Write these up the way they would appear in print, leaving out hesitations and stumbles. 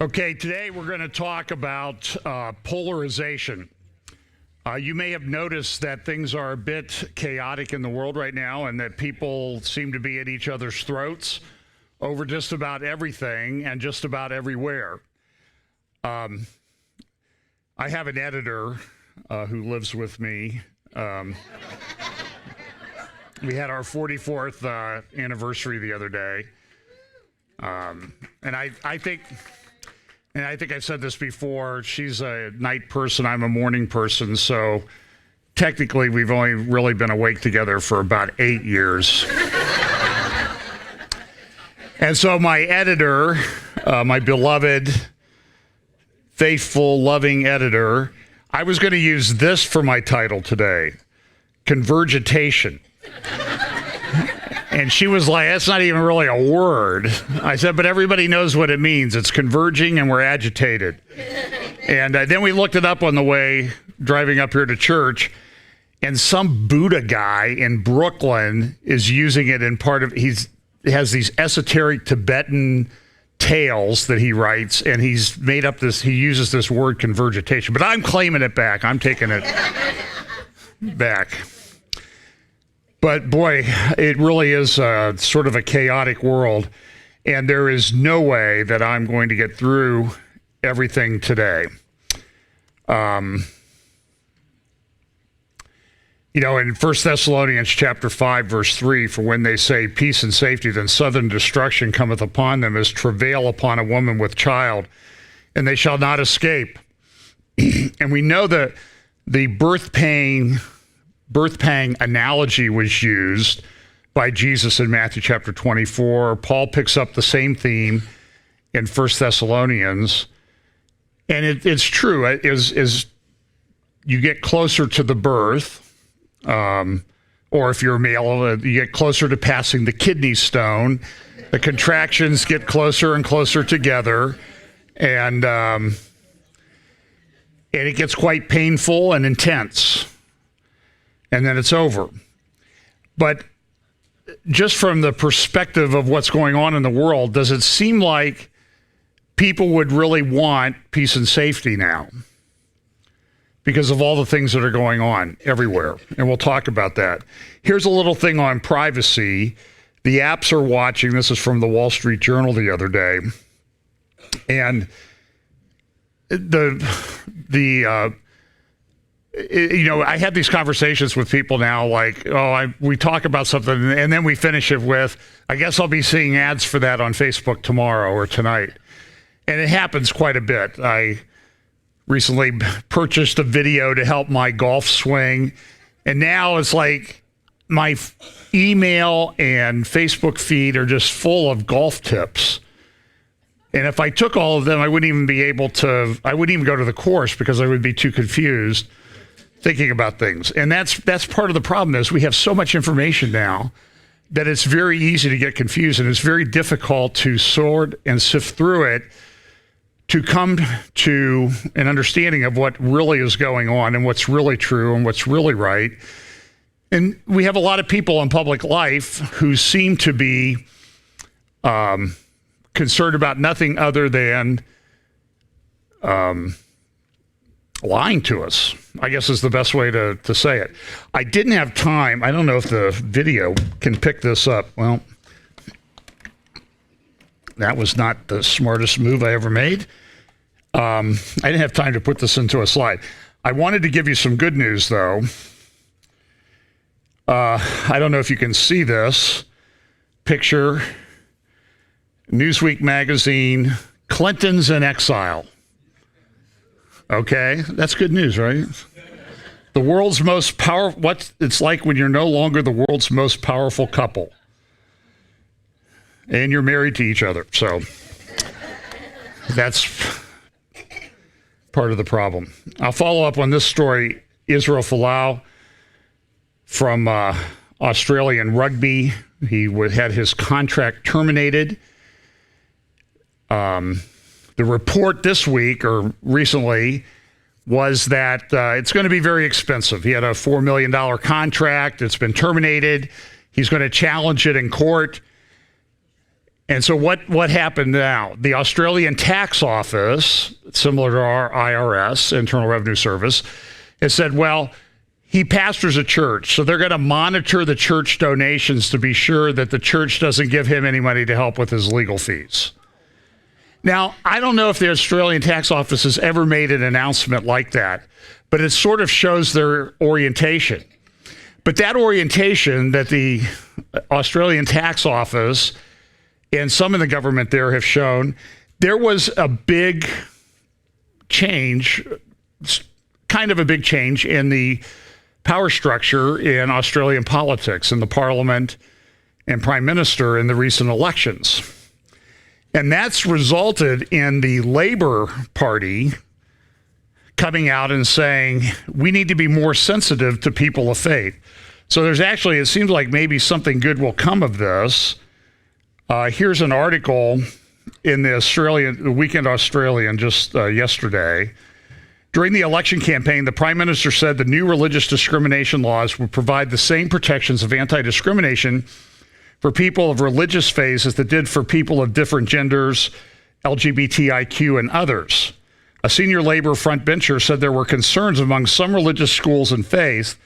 Okay, today we're going to talk about polarization. You may have noticed that things are a bit chaotic in the world right now and that people seem to be at each other's throats over just about everything and just about everywhere. I have an editor who lives with me. We had our 44th anniversary the other day. And I think I've said this before, she's a night person, I'm a morning person, so technically we've only really been awake together for about 8 years. And so my editor, my beloved, faithful, loving editor, I was going to use this for my title today, Convergitation. And she was like, that's not even really a word. I said, but everybody knows what it means. It's converging and we're agitated. And then we looked it up on the way driving up here to church, and some Buddha guy in Brooklyn is using it in part of, he has these esoteric Tibetan tales that he writes, and he's made up this, he uses this word convergitation. But I'm claiming it back. I'm taking it back. But boy, it really is sort of a chaotic world, and there is no way that I'm going to get through everything today. In 1 Thessalonians chapter 5, verse 3, for when they say peace and safety, then sudden destruction cometh upon them as travail upon a woman with child, and they shall not escape. And we know that the birth pang analogy was used by Jesus in Matthew chapter 24. Paul picks up the same theme in 1 Thessalonians. And it's true. As you get closer to the birth, or if you're a male, you get closer to passing the kidney stone, the contractions get closer and closer together, and it gets quite painful and intense. And then it's over. But just from the perspective of what's going on in the world, does it seem like people would really want peace and safety now? Because of all the things that are going on everywhere. And we'll talk about that. Here's a little thing on privacy. The apps are watching. This is from the Wall Street Journal the other day. And I had these conversations with people now, like, we talk about something, and then we finish it with, I guess I'll be seeing ads for that on Facebook tomorrow or tonight. And it happens quite a bit. I recently purchased a video to help my golf swing, and now it's like my email and Facebook feed are just full of golf tips. And if I took all of them, I wouldn't even go to the course because I would be too confused thinking about things. And that's part of the problem is we have so much information now that it's very easy to get confused, and it's very difficult to sort and sift through it to come to an understanding of what really is going on and what's really true and what's really right. And we have a lot of people in public life who seem to be concerned about nothing other than lying to us, I guess is the best way to say it. I didn't have time. I don't know if the video can pick this up. Well, that was not the smartest move I ever made. I didn't have time to put this into a slide. I wanted to give you some good news, though. I don't know if you can see this picture. Newsweek magazine, Clinton's in exile. Okay, that's good news, right? The world's most powerful, what it's like when you're no longer the world's most powerful couple. And you're married to each other. So that's part of the problem. I'll follow up on this story. Israel Folau from Australian rugby. He had his contract terminated. The report this week or recently was that it's going to be very expensive. He had a $4 million contract. It's been terminated. He's going to challenge it in court. And so what happened now? The Australian Tax Office, similar to our IRS, Internal Revenue Service, has said, well, he pastors a church, so they're going to monitor the church donations to be sure that the church doesn't give him any money to help with his legal fees. Now, I don't know if the Australian Tax Office has ever made an announcement like that, but it sort of shows their orientation. But that orientation that the Australian Tax Office and some in the government there have shown, there was a big change, kind of a big change in the power structure in Australian politics, in the parliament and prime minister in the recent elections. And that's resulted in the Labor Party coming out and saying, we need to be more sensitive to people of faith. So there's actually, it seems like maybe something good will come of this. Here's an article in the Weekend Australian just yesterday. During the election campaign, the Prime Minister said the new religious discrimination laws would provide the same protections of anti-discrimination for people of religious faiths as they did for people of different genders, LGBTIQ, and others. A senior Labor frontbencher said there were concerns among some religious schools and faiths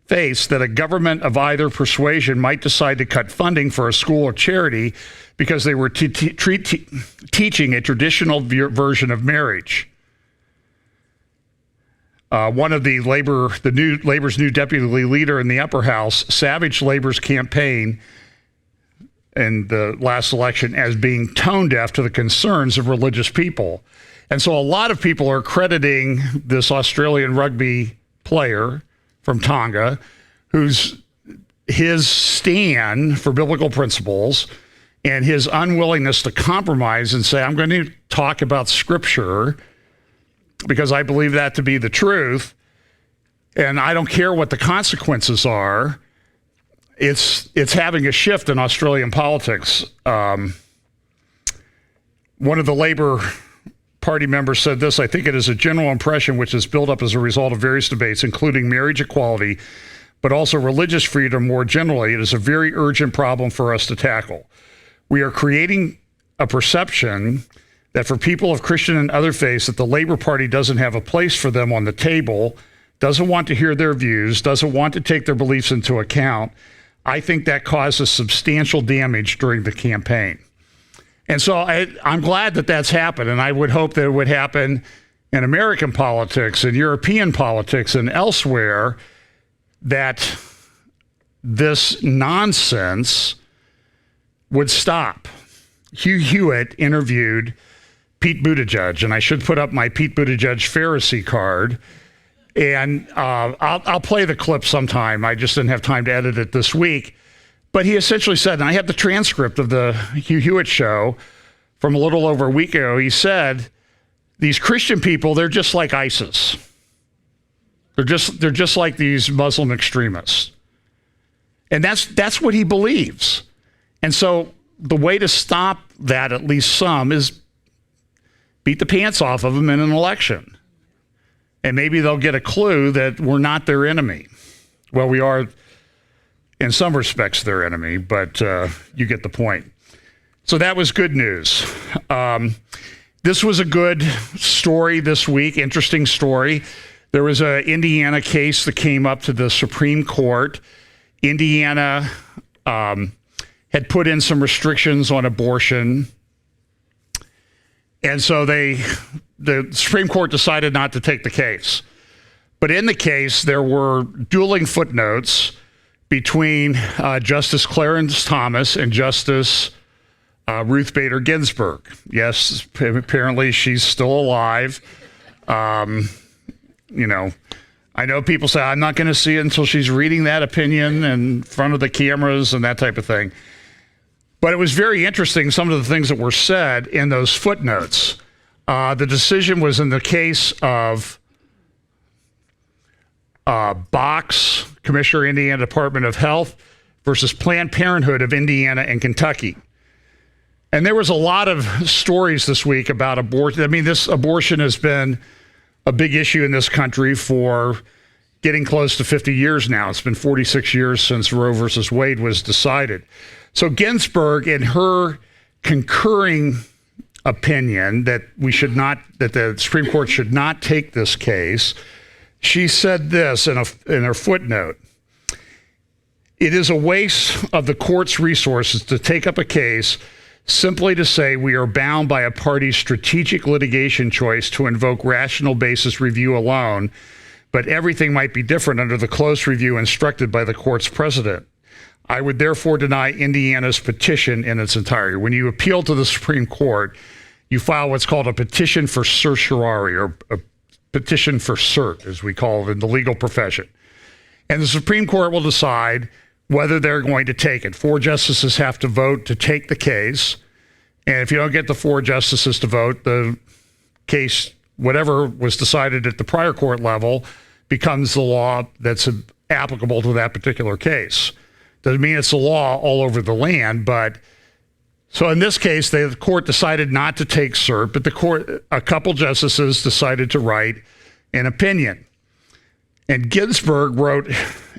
that a government of either persuasion might decide to cut funding for a school or charity because they were teaching a traditional version of marriage. One of the Labor's new deputy leader in the upper house savaged Labor's campaign in the last election as being tone deaf to the concerns of religious people. And so a lot of people are crediting this Australian rugby player from Tonga, his stand for biblical principles and his unwillingness to compromise and say, I'm going to talk about Scripture because I believe that to be the truth, and I don't care what the consequences are. It's having a shift in Australian politics. One of the Labor Party members said this: I think it is a general impression which has built up as a result of various debates, including marriage equality, but also religious freedom more generally. It is a very urgent problem for us to tackle. We are creating a perception that for people of Christian and other faiths that the Labor Party doesn't have a place for them on the table, doesn't want to hear their views, doesn't want to take their beliefs into account. I think that causes substantial damage during the campaign. And so I'm glad that that's happened, and I would hope that it would happen in American politics and European politics and elsewhere, that this nonsense would stop. Hugh Hewitt interviewed Pete Buttigieg, and I should put up my Pete Buttigieg Pharisee card, and I'll play the clip sometime. I just didn't have time to edit it this week. But he essentially said, and I have the transcript of the Hugh Hewitt show from a little over a week ago, he said, these Christian people, they're just like ISIS. They're just like these Muslim extremists. And that's what he believes. And so the way to stop that, at least some, is beat the pants off of them in an election. And maybe they'll get a clue that we're not their enemy. Well, we are, in some respects, their enemy, but you get the point. So that was good news. This was a good story this week, interesting story. There was an Indiana case that came up to the Supreme Court. Indiana had put in some restrictions on abortion. And so the Supreme Court decided not to take the case. But in the case, there were dueling footnotes between Justice Clarence Thomas and Justice Ruth Bader Ginsburg. Yes, apparently she's still alive. I know people say, I'm not going to see it until she's reading that opinion in front of the cameras and that type of thing. But it was very interesting, some of the things that were said in those footnotes. The decision was in the case of Box, Commissioner, Indiana Department of Health, versus Planned Parenthood of Indiana and Kentucky. And there was a lot of stories this week about abortion. I mean, this abortion has been a big issue in this country for getting close to 50 years now. It's been 46 years since Roe versus Wade was decided. So Ginsburg, in her concurring opinion that the Supreme Court should not take this case, she said this in her footnote. It is a waste of the court's resources to take up a case simply to say we are bound by a party's strategic litigation choice to invoke rational basis review alone, but everything might be different under the close review instructed by the court's precedent. I would therefore deny Indiana's petition in its entirety. When you appeal to the Supreme Court, you file what's called a petition for certiorari, or a petition for cert, as we call it in the legal profession. And the Supreme Court will decide whether they're going to take it. 4 justices have to vote to take the case. And if you don't get the 4 justices to vote, the case, whatever was decided at the prior court level, becomes the law that's applicable to that particular case. Doesn't mean it's the law all over the land, but so in this case, the court decided not to take cert, but a couple justices decided to write an opinion. And Ginsburg wrote,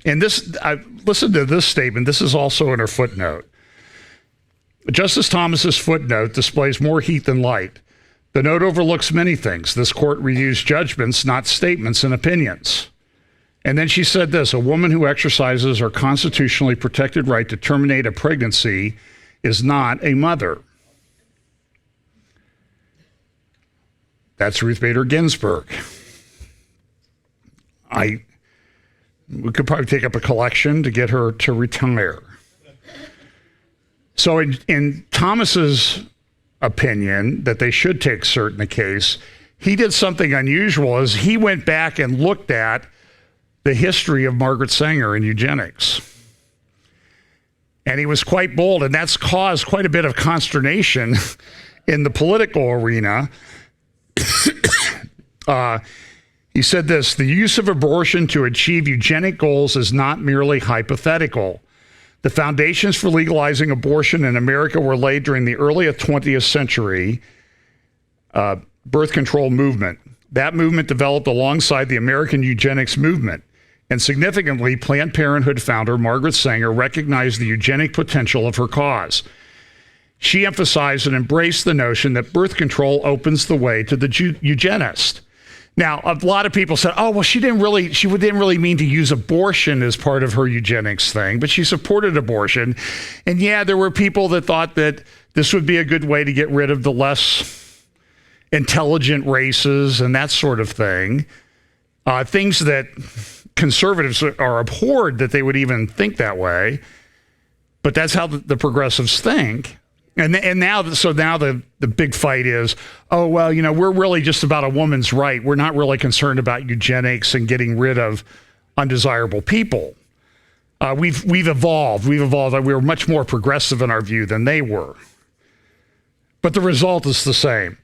and listen to this statement. This is also in her footnote. Justice Thomas's footnote displays more heat than light. The note overlooks many things. This court reviews judgments, not statements and opinions. And then she said this: a woman who exercises her constitutionally protected right to terminate a pregnancy is not a mother. That's Ruth Bader Ginsburg. We could probably take up a collection to get her to retire. So in Thomas's opinion that they should take cert in the case, he did something unusual. As he went back and looked at the history of Margaret Sanger and eugenics. And he was quite bold, and that's caused quite a bit of consternation in the political arena. He said this: the use of abortion to achieve eugenic goals is not merely hypothetical. The foundations for legalizing abortion in America were laid during the early 20th century birth control movement. That movement developed alongside the American eugenics movement. And significantly, Planned Parenthood founder Margaret Sanger recognized the eugenic potential of her cause. She emphasized and embraced the notion that birth control opens the way to the eugenist. Now, a lot of people said, oh, well, she didn't really mean to use abortion as part of her eugenics thing, but she supported abortion. And yeah, there were people that thought that this would be a good way to get rid of the less intelligent races and that sort of thing. Things that conservatives are abhorred that they would even think that way. But that's how the progressives think. And now the big fight is, oh, well, we're really just about a woman's right. We're not really concerned about eugenics and getting rid of undesirable people. We've evolved. We're much more progressive in our view than they were. But the result is the same.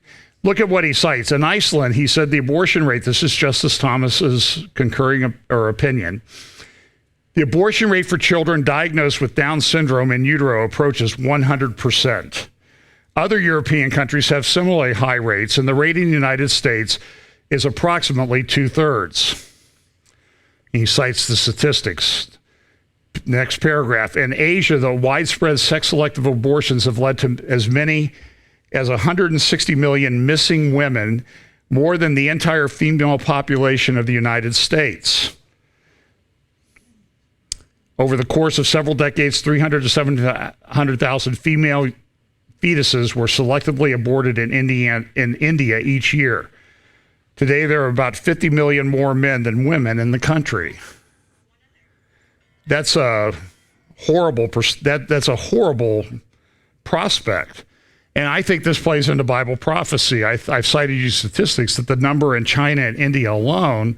Look at what he cites. In Iceland, he said the abortion rate, this is Justice Thomas's concurring or opinion, the abortion rate for children diagnosed with Down syndrome in utero approaches 100%. Other European countries have similarly high rates, and the rate in the United States is approximately 2/3. He cites the statistics. Next paragraph. In Asia, the widespread sex-selective abortions have led to as many as 160 million missing women, more than the entire female population of the United States. Over the course of several decades, 300 to 700,000 female fetuses were selectively aborted in India each year. Today, there are about 50 million more men than women in the country. That's a horrible prospect. And I think this plays into Bible prophecy. I've cited you statistics that the number in China and India alone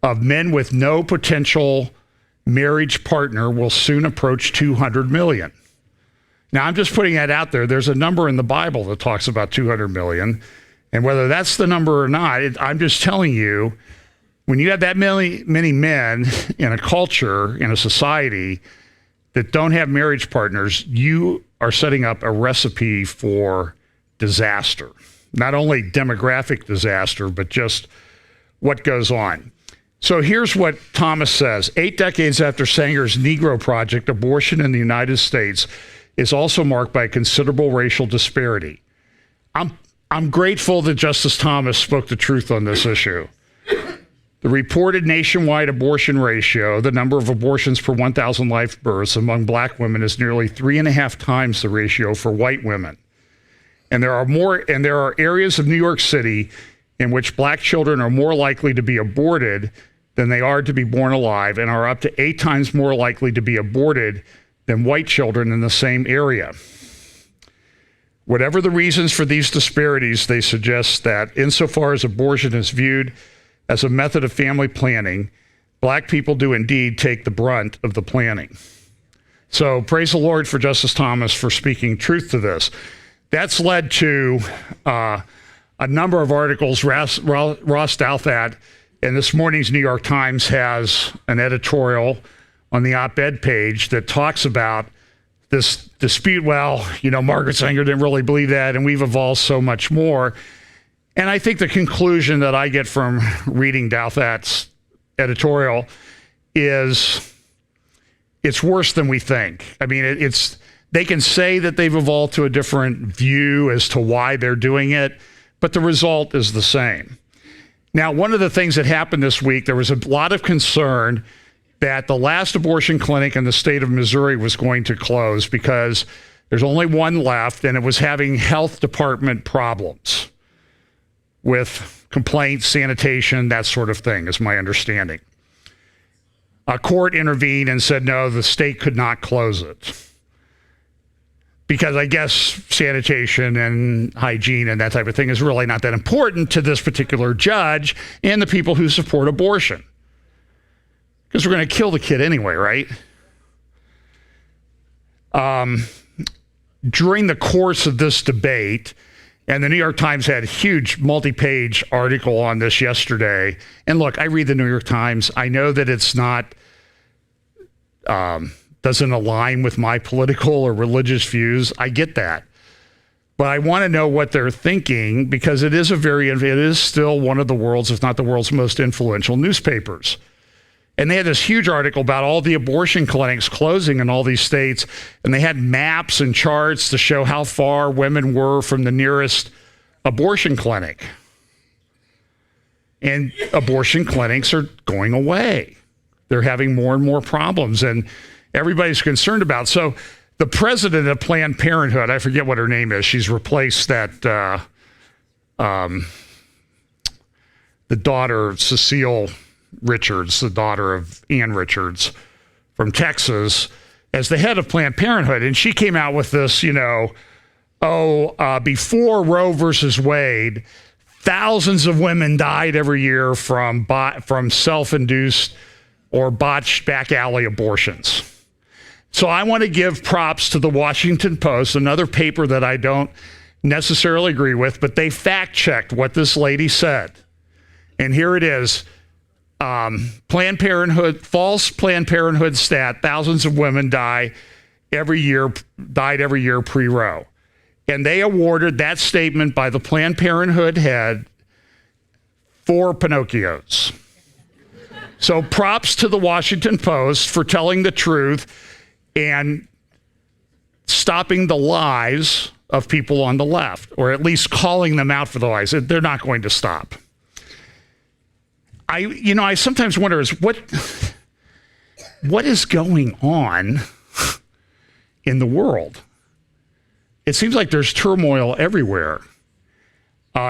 of men with no potential marriage partner will soon approach 200 million. Now, I'm just putting that out there. There's a number in the Bible that talks about 200 million. And whether that's the number or not, I'm just telling you, when you have that many men in a culture, in a society that don't have marriage partners, you are setting up a recipe for disaster. Not only demographic disaster, but just what goes on. So here's what Thomas says. 8 decades after Sanger's Negro Project, abortion in the United States is also marked by considerable racial disparity. I'm grateful that Justice Thomas spoke the truth on this issue. The reported nationwide abortion ratio, the number of abortions per 1,000 live births among black women, is nearly 3.5 times the ratio for white women. And there are areas of New York City in which black children are more likely to be aborted than they are to be born alive, and are up to 8 times more likely to be aborted than white children in the same area. Whatever the reasons for these disparities, they suggest that insofar as abortion is viewed as a method of family planning, black people do indeed take the brunt of the planning. So praise the Lord for Justice Thomas for speaking truth to this. That's led to a number of articles. Ross Douthat in this morning's New York Times has an editorial on the op-ed page that talks about this dispute. Well, Margaret Sanger didn't really believe that, and we've evolved so much more. And I think the conclusion that I get from reading Douthat's editorial is it's worse than we think. I mean, they can say that they've evolved to a different view as to why they're doing it, but the result is the same. Now, one of the things that happened this week, there was a lot of concern that the last abortion clinic in the state of Missouri was going to close because there's only one left, and it was having health department problems with complaints, sanitation, that sort of thing, is my understanding. A court intervened and said, no, the state could not close it. Because I guess sanitation and hygiene and that type of thing is really not that important to this particular judge and the people who support abortion. Because we're going to kill the kid anyway, right? During the course of this debate, and the New York Times had a huge multi-page article on this yesterday. And look, I read the New York Times. I know that it's not, doesn't align with my political or religious views. I get that. But I want to know what they're thinking, because it is still one of the world's, if not the world's most influential newspapers. And they had this huge article about all the abortion clinics closing in all these states. And they had maps and charts to show how far women were from the nearest abortion clinic. And abortion clinics are going away. They're having more and more problems, and everybody's concerned about it. So the president of Planned Parenthood, I forget what her name is. She's replaced that, the daughter, Cecile Richards, the daughter of Ann Richards from Texas, as the head of Planned Parenthood. And she came out with this, before Roe versus Wade, thousands of women died every year from self-induced or botched back alley abortions. So I want to give props to the Washington Post, another paper that I don't necessarily agree with, but they fact-checked what this lady said. And here it is. Planned Parenthood, false Planned Parenthood stat, thousands of women died every year pre-Roe. And they awarded that statement by the Planned Parenthood head 4 Pinocchios. So props to the Washington Post for telling the truth and stopping the lies of people on the left, or at least calling them out for the lies. They're not going to stop. I sometimes wonder what is going on in the world? It seems like there's turmoil everywhere.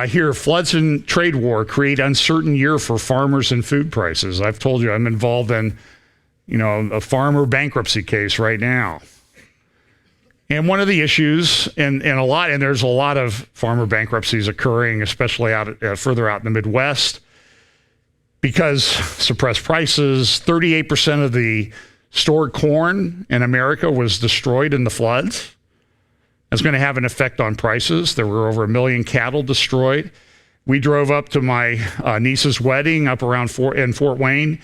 Here, floods and trade war create uncertain year for farmers and food prices. I've told you I'm involved in, a farmer bankruptcy case right now. And one of the issues, and there's a lot of farmer bankruptcies occurring, especially further out in the Midwest, because suppressed prices. 38% of the stored corn in America was destroyed in the floods. It's going to have an effect on prices. There were over 1 million cattle destroyed. We drove up to my niece's wedding up around in Fort Wayne.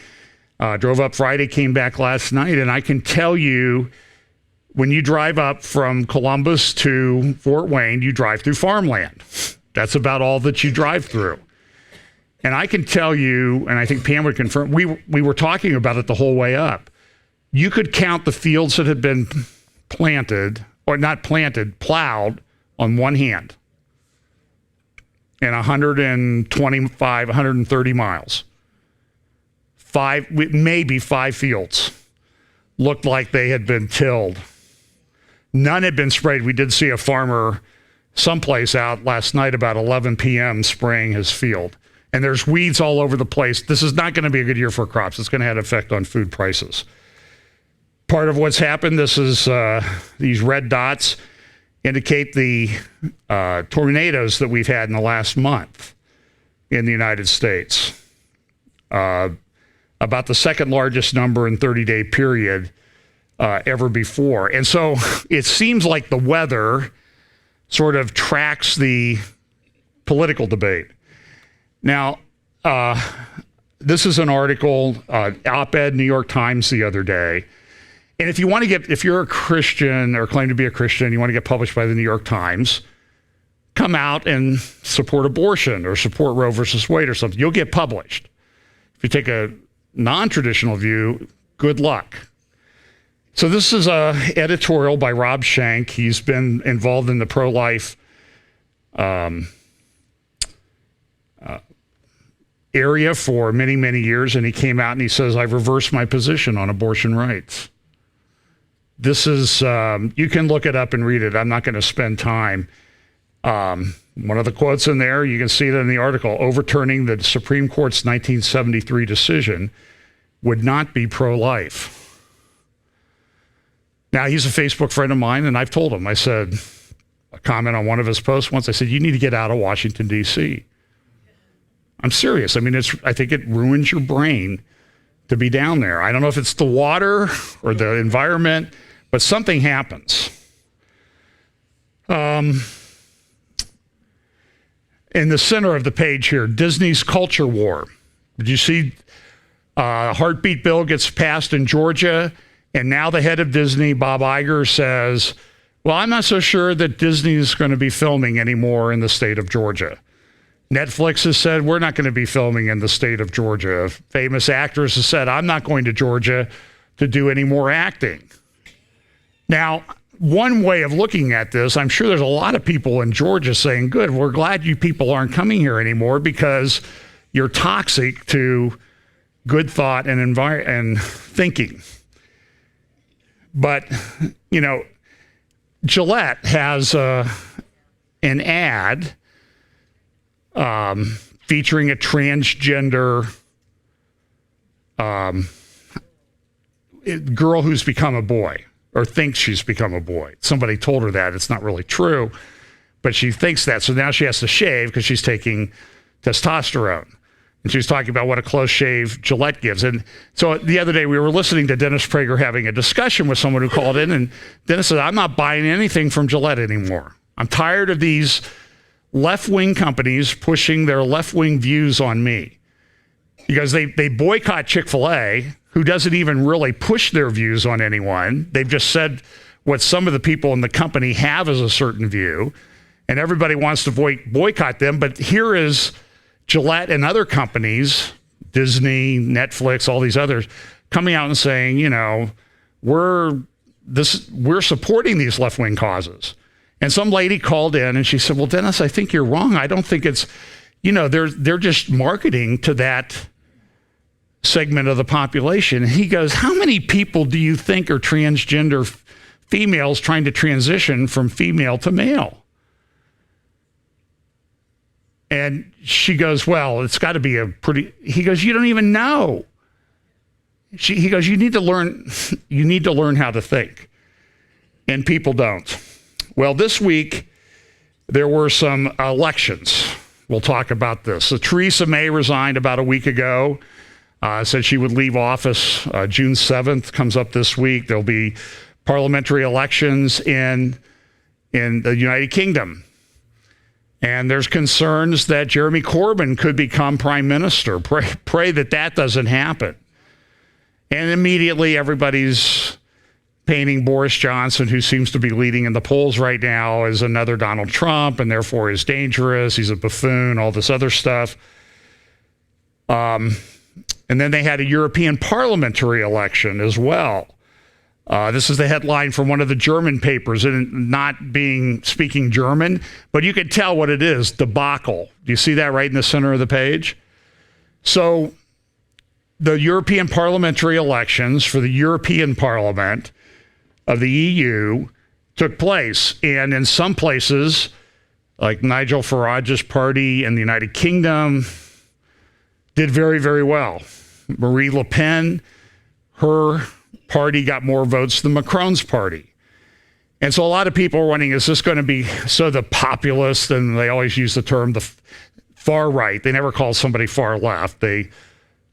Drove up Friday, came back last night, and I can tell you, when you drive up from Columbus to Fort Wayne, you drive through farmland. That's about all that you drive through. And I can tell you, and I think Pam would confirm, we were talking about it the whole way up. You could count the fields that had been planted or not planted, plowed on one hand in 125, 130 miles. Maybe 5 fields looked like they had been tilled. None had been sprayed. We did see a farmer someplace out last night about 11 p.m. spraying his field. And there's weeds all over the place. This is not going to be a good year for crops. It's going to have an effect on food prices. Part of what's happened, this is these red dots indicate the tornadoes that we've had in the last month in the United States. About the second largest number in 30-day period ever before. And so it seems like the weather sort of tracks the political debate. Now, this is an article, op-ed, New York Times the other day. And if you're a Christian or claim to be a Christian, you want to get published by the New York Times, come out and support abortion or support Roe versus Wade or something. You'll get published. If you take a non-traditional view, good luck. So this is a editorial by Rob Schenck. He's been involved in the pro-life area for many, many years, and he came out and he says, I've reversed my position on abortion rights. This is, you can look it up and read it. I'm not going to spend time. One of the quotes in there, you can see it in the article, overturning the Supreme Court's 1973 decision would not be pro-life. Now, he's a Facebook friend of mine, and I've told him, I said, a comment on one of his posts once, I said, you need to get out of Washington, D.C. I'm serious. I mean, I think it ruins your brain to be down there. I don't know if it's the water or the environment, but something happens. In the center of the page here, Disney's culture war. Did you see heartbeat bill gets passed in Georgia, and now the head of Disney, Bob Iger, says, well, I'm not so sure that Disney is going to be filming anymore in the state of Georgia. Netflix has said, we're not going to be filming in the state of Georgia. Famous actors have said, I'm not going to Georgia to do any more acting. Now, one way of looking at this, I'm sure there's a lot of people in Georgia saying, good, we're glad you people aren't coming here anymore because you're toxic to good thought and thinking. But, you know, Gillette has an ad featuring a transgender girl who's become a boy or thinks she's become a boy. Somebody told her that. It's not really true, but she thinks that. So now she has to shave because she's taking testosterone. And she was talking about what a close shave Gillette gives. And so the other day we were listening to Dennis Prager having a discussion with someone who called in, and Dennis said, I'm not buying anything from Gillette anymore. I'm tired of these left-wing companies pushing their left-wing views on me. Because they boycott Chick-fil-A, who doesn't even really push their views on anyone. They've just said what some of the people in the company have as a certain view, and everybody wants to boycott them. But here is Gillette and other companies, Disney, Netflix, all these others, coming out and saying, you know, we're supporting these left-wing causes. And some lady called in and she said, well, Dennis, I think you're wrong. I don't think it's, you know, they're just marketing to that segment of the population. And he goes, how many people do you think are transgender females trying to transition from female to male? And she goes, well, it's got to be he goes, you don't even know. He goes, you need to learn how to think. And people don't. Well, this week, there were some elections. We'll talk about this. So Theresa May resigned about a week ago, said she would leave office June 7th, comes up this week. There'll be parliamentary elections in the United Kingdom. And there's concerns that Jeremy Corbyn could become prime minister. Pray that doesn't happen. And immediately everybody's painting Boris Johnson, who seems to be leading in the polls right now, as another Donald Trump, and therefore is dangerous. He's a buffoon, all this other stuff. And then they had a European parliamentary election as well. This is the headline from one of the German papers, and not being speaking German, but you can tell what it is, debacle. Do you see that right in the center of the page? So the European parliamentary elections for the European Parliament of the EU took place. And in some places, like Nigel Farage's party in the United Kingdom, did very, very well. Marie Le Pen, her party got more votes than Macron's party. And so a lot of people are wondering, is this going to be the populist? And they always use the term the far right. They never call somebody far left. They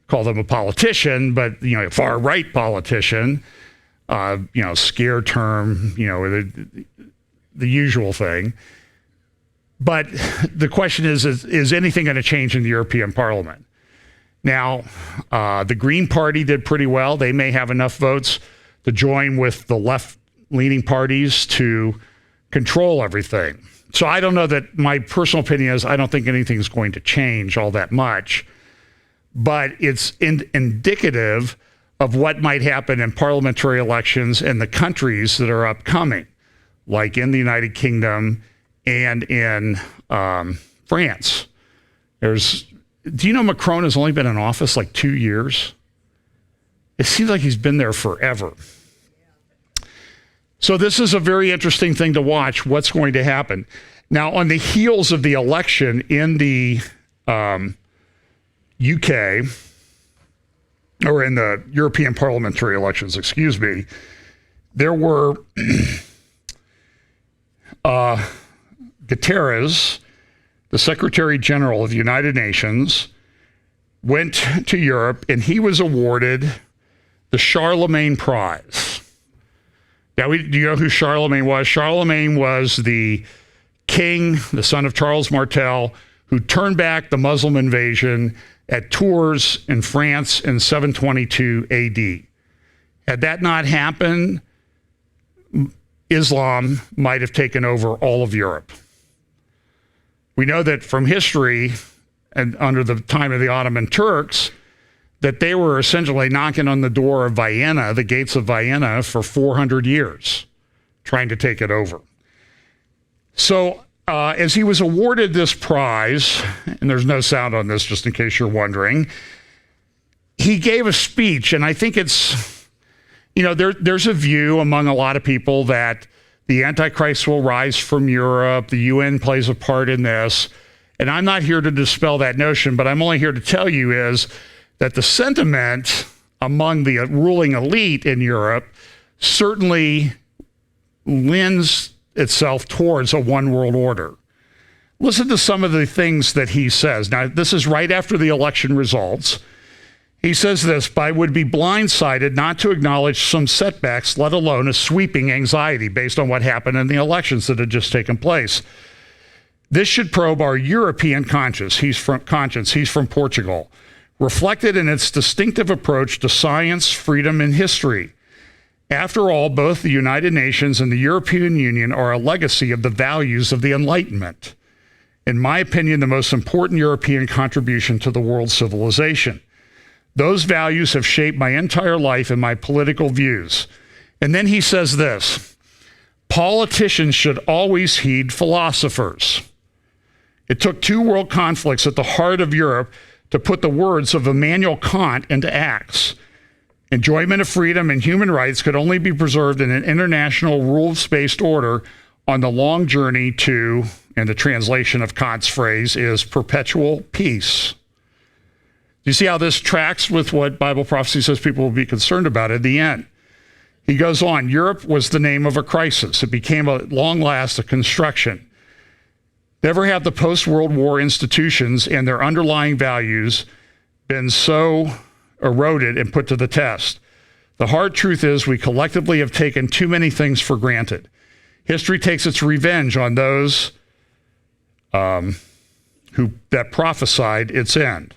call them a politician, but, far right politician, scare term, the usual thing. But the question is anything going to change in the European Parliament? Now, the Green Party did pretty well. They may have enough votes to join with the left-leaning parties to control everything. So I don't know that my personal opinion is I don't think anything's going to change all that much, but it's indicative of what might happen in parliamentary elections in the countries that are upcoming, like in the United Kingdom and in France. Do you know Macron has only been in office like 2 years? It seems like he's been there forever. So this is a very interesting thing to watch, what's going to happen. Now, on the heels of the election in the UK, or in the European parliamentary elections, excuse me, there were Guterres, the Secretary General of the United Nations, went to Europe, and he was awarded the Charlemagne Prize. Now, do you know who Charlemagne was? Charlemagne was the king, the son of Charles Martel, who turned back the Muslim invasion at Tours in France in 722 AD. Had that not happened, Islam might have taken over all of Europe. We know that from history, and under the time of the Ottoman Turks, that they were essentially knocking on the door of Vienna, the gates of Vienna, for 400 years, trying to take it over. So as he was awarded this prize, and there's no sound on this just in case you're wondering, he gave a speech, and I think it's, there's a view among a lot of people that the Antichrist will rise from Europe. The UN plays a part in this. And I'm not here to dispel that notion, but I'm only here to tell you is that the sentiment among the ruling elite in Europe certainly lends itself towards a one world order. Listen to some of the things that he says. Now, this is right after the election results. He says this: I would be blindsided not to acknowledge some setbacks, let alone a sweeping anxiety based on what happened in the elections that had just taken place. This should probe our European conscience. He's from Portugal, reflected in its distinctive approach to science, freedom, and history. After all, both the United Nations and the European Union are a legacy of the values of the Enlightenment. In my opinion, the most important European contribution to the world's civilization. Those values have shaped my entire life and my political views. And then he says this: politicians should always heed philosophers. It took two world conflicts at the heart of Europe to put the words of Immanuel Kant into acts. Enjoyment of freedom and human rights could only be preserved in an international rules-based order on the long journey to, and the translation of Kant's phrase is perpetual peace. Do you see how this tracks with what Bible prophecy says people will be concerned about at the end? He goes on, Europe was the name of a crisis. It became at long last a construction. Never have the post-World War institutions and their underlying values been so eroded and put to the test. The hard truth is we collectively have taken too many things for granted. History takes its revenge on those that prophesied its end.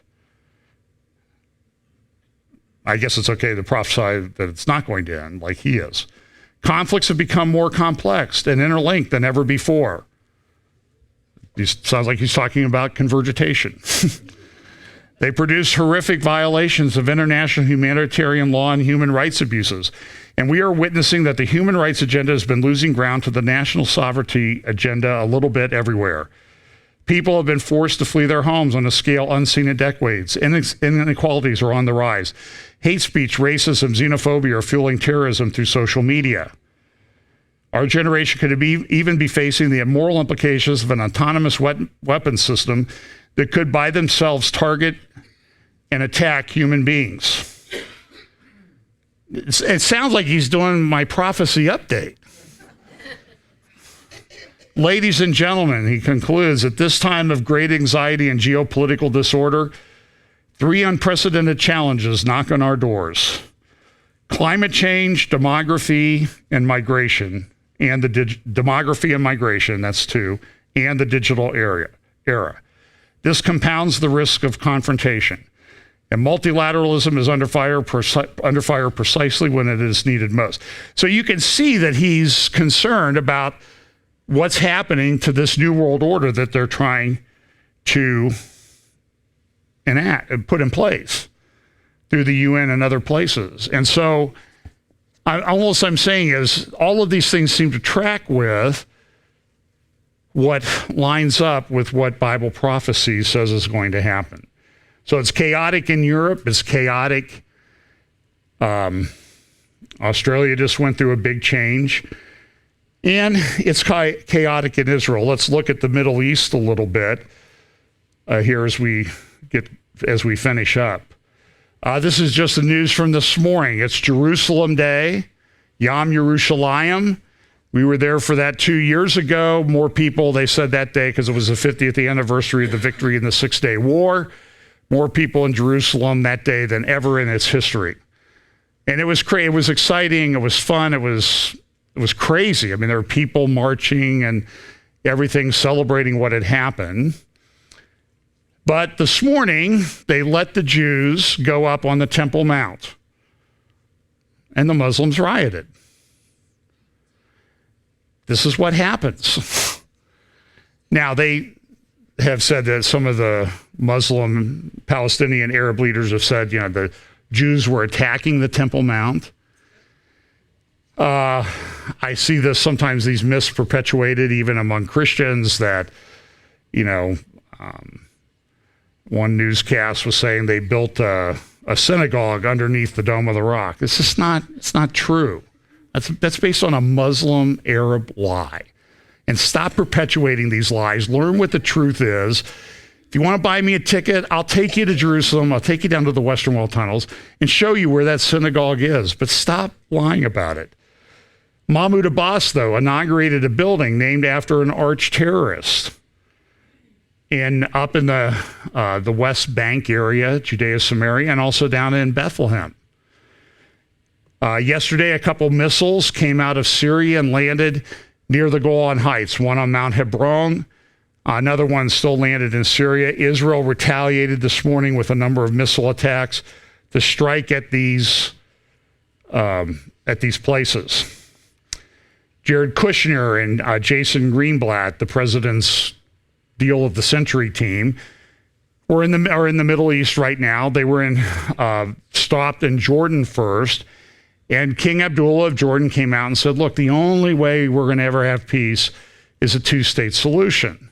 I guess it's okay to prophesy that it's not going to end like he is. Conflicts have become more complex and interlinked than ever before. He sounds like he's talking about convergitation. They produce horrific violations of international humanitarian law and human rights abuses. And we are witnessing that the human rights agenda has been losing ground to the national sovereignty agenda a little bit everywhere. People have been forced to flee their homes on a scale unseen in decades. Inequalities are on the rise. Hate speech, racism, xenophobia are fueling terrorism through social media. Our generation could even be facing the immoral implications of an autonomous weapon system that could by themselves target and attack human beings. It sounds like he's doing my prophecy update. Ladies and gentlemen, he concludes, at this time of great anxiety and geopolitical disorder, 3 unprecedented challenges knock on our doors. Climate change, demography, and migration. And the demography and migration, that's 2, and the digital era. This compounds the risk of confrontation. And multilateralism is under fire precisely when it is needed most. So you can see that he's concerned about what's happening to this new world order that they're trying to enact and put in place through the UN and other places. And so I'm saying is all of these things seem to track with what lines up with what Bible prophecy says is going to happen. So it's chaotic in Europe. It's chaotic. Australia just went through a big change. And it's chaotic in Israel. Let's look at the Middle East a little bit here as we finish up. This is just the news from this morning. It's Jerusalem Day, Yom Yerushalayim. We were there for that 2 years ago. More people, they said that day, because it was the 50th anniversary of the victory in the Six-Day War. More people in Jerusalem that day than ever in its history. And it was it was exciting. It was fun. It was crazy. I mean, there were people marching and everything, celebrating what had happened. But this morning, they let the Jews go up on the Temple Mount, and the Muslims rioted. This is what happens. Now, they have said that some of the Muslim, Palestinian, Arab leaders have said, the Jews were attacking the Temple Mount. I see this sometimes, these myths perpetuated even among Christians that, one newscast was saying they built a synagogue underneath the Dome of the Rock. It's not true. That's based on a Muslim Arab lie. And stop perpetuating these lies. Learn what the truth is. If you want to buy me a ticket, I'll take you to Jerusalem. I'll take you down to the Western Wall tunnels and show you where that synagogue is. But stop lying about it. Mahmoud Abbas, though, inaugurated a building named after an arch terrorist up in the West Bank area, Judea, Samaria, and also down in Bethlehem. Yesterday, a couple missiles came out of Syria and landed near the Golan Heights, one on Mount Hebron. Another one still landed in Syria. Israel retaliated this morning with a number of missile attacks to strike at these places. Jared Kushner and Jason Greenblatt, the president's deal of the century team, are in the Middle East right now. They were stopped in Jordan first. And King Abdullah of Jordan came out and said, look, the only way we're going to ever have peace is a two-state solution.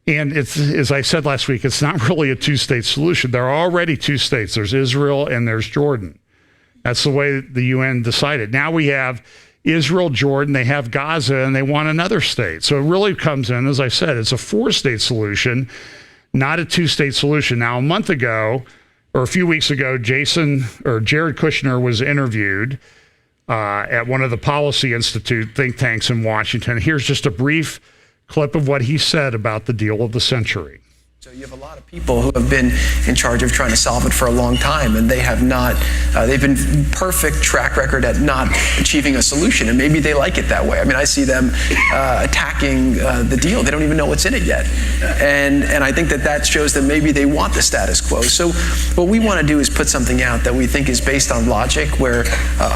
And it's, as I said last week, it's not really a two-state solution. There are already 2 states. There's Israel and there's Jordan. That's the way the UN decided. Now we have Israel, Jordan, they have Gaza, and they want another state. So it really comes in, as I said, it's a 4-state solution, not a 2-state solution. Now, a month ago, or a few weeks ago, Jared Kushner was interviewed at one of the Policy Institute think tanks in Washington. Here's just a brief clip of what he said about the deal of the century. So you have a lot of people who have been in charge of trying to solve it for a long time, and they have not, they've been perfect track record at not achieving a solution, and maybe they like it that way. I mean, I see them attacking the deal. They don't even know what's in it yet. And I think that shows that maybe they want the status quo. So what we want to do is put something out that we think is based on logic, where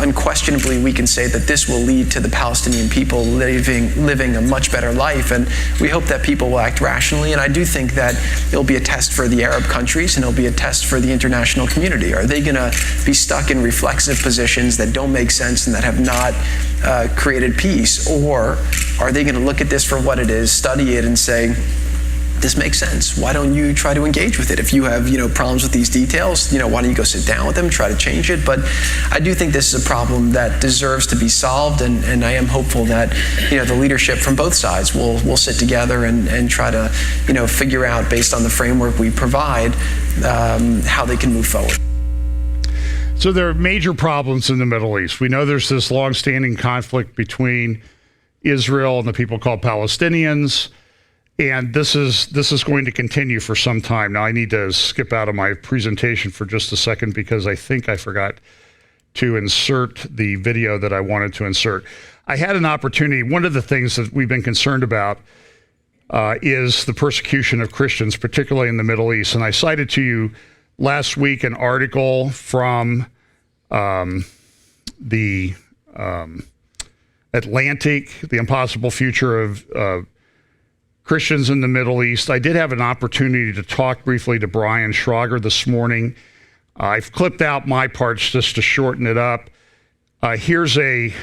unquestionably we can say that this will lead to the Palestinian people living a much better life, and we hope that people will act rationally. And I do think that it'll be a test for the Arab countries, and it'll be a test for the international community. Are they going to be stuck in reflexive positions that don't make sense and that have not created peace? Or are they going to look at this for what it is, study it, and say, this makes sense. Why don't you try to engage with it? If you have, problems with these details, why don't you go sit down with them, try to change it? But I do think this is a problem that deserves to be solved, and I am hopeful that, the leadership from both sides will sit together and try to, figure out, based on the framework we provide, how they can move forward. So there are major problems in the Middle East. We know there's this long-standing conflict between Israel and the people called Palestinians. And this is going to continue for some time. Now, I need to skip out of my presentation for just a second because I think I forgot to insert the video that I wanted to insert. I had an opportunity. One of the things that we've been concerned about is the persecution of Christians, particularly in the Middle East. And I cited to you last week an article from the Atlantic, The Impossible Future of Christians in the Middle East. I did have an opportunity to talk briefly to Brian Schrager this morning. I've clipped out my parts just to shorten it up. Here's a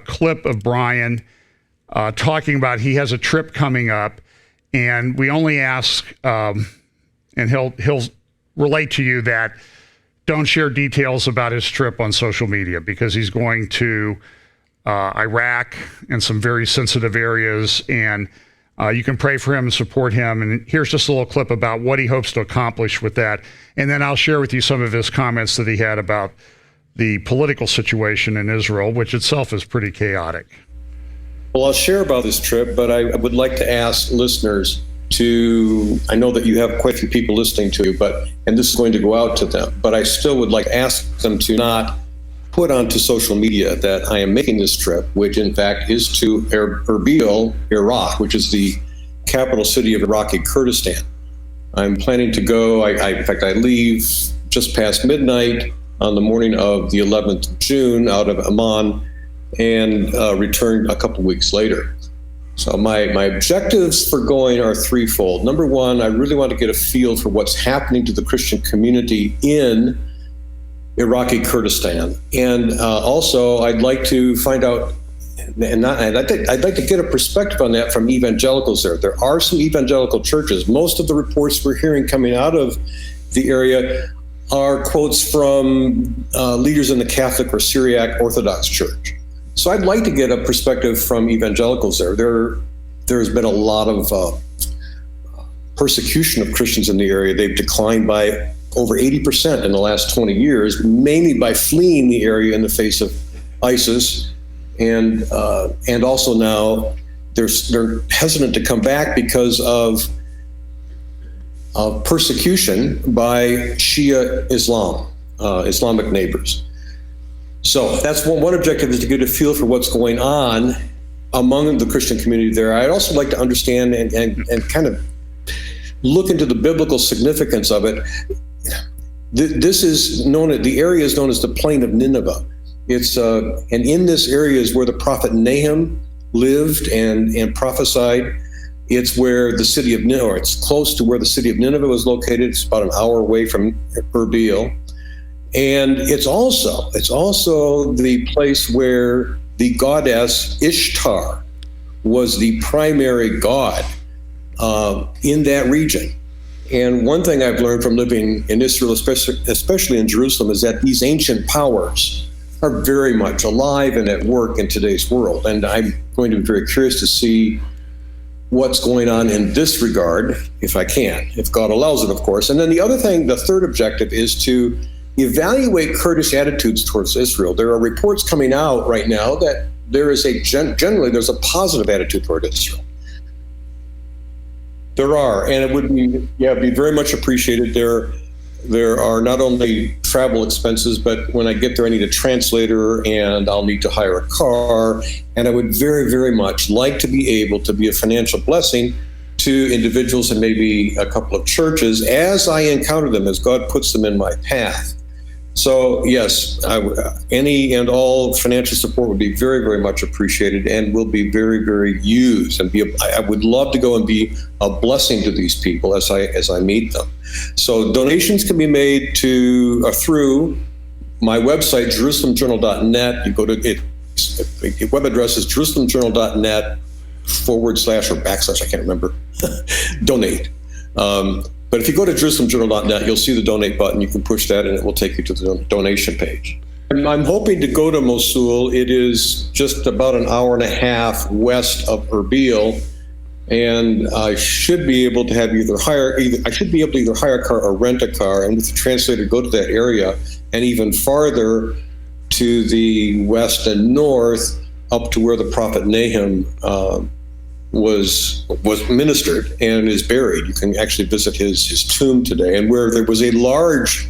clip of Brian talking about he has a trip coming up, and we only ask, and he'll relate to you that don't share details about his trip on social media because he's going to Iraq and some very sensitive areas, and you can pray for him and support him. And here's just a little clip about what he hopes to accomplish with that. And then I'll share with you some of his comments that he had about the political situation in Israel, which itself is pretty chaotic. Well, I'll share about this trip, but I would like to ask listeners I know that you have quite a few people listening to you, and this is going to go out to them, but I still would like to ask them to not put onto social media that I am making this trip, which in fact is to Erbil, Iraq, which is the capital city of Iraqi Kurdistan. I'm planning to go, in fact, I leave just past midnight on the morning of the 11th of June out of Amman and return a couple weeks later. So my objectives for going are threefold. Number one, I really want to get a feel for what's happening to the Christian community in Iraqi Kurdistan. And also, I'd like to find out, I'd like to get a perspective on that from evangelicals there. There are some evangelical churches. Most of the reports we're hearing coming out of the area are quotes from leaders in the Catholic or Syriac Orthodox Church. So I'd like to get a perspective from evangelicals there. There's been a lot of persecution of Christians in the area. They've declined by over 80% in the last 20 years, mainly by fleeing the area in the face of ISIS. And also now they're hesitant to come back because of persecution by Shia Islam, Islamic neighbors. So that's one objective, is to get a feel for what's going on among the Christian community there. I'd also like to understand and kind of look into the biblical significance of it. This is the area is known as the Plain of Nineveh. It's and in this area is where the prophet Nahum lived and prophesied. It's where the city of Nineveh, it's close to where the city of Nineveh was located. It's about an hour away from Erbil. And it's also the place where the goddess Ishtar was the primary god in that region. And one thing I've learned from living in Israel, especially in Jerusalem, is that these ancient powers are very much alive and at work in today's world. And I'm going to be very curious to see what's going on in this regard, if I can, if God allows it, of course. And then the third objective is to evaluate Kurdish attitudes towards Israel. There are reports coming out right now that there's a positive attitude toward Israel. There are, and it would be very much appreciated. There are not only travel expenses, but when I get there, I need a translator and I'll need to hire a car. And I would very, very much like to be able to be a financial blessing to individuals and maybe a couple of churches as I encounter them, as God puts them in my path. So yes, any and all financial support would be very, very much appreciated, and will be very, very used. And I would love to go and be a blessing to these people as I meet them. So donations can be made to through my website, JerusalemJournal.net. You go to it. The web address is JerusalemJournal.net / I can't remember. Donate. But if you go to JerusalemJournal.net, you'll see the donate button. You can push that and it will take you to the donation page. And I'm hoping to go to Mosul. It is just about an hour and a half west of Erbil. And I should be able to have either hire a car or rent a car, and with the translator go to that area and even farther to the west and north up to where the prophet Nahum was ministered and is buried. You can actually visit his tomb today, and where there was a large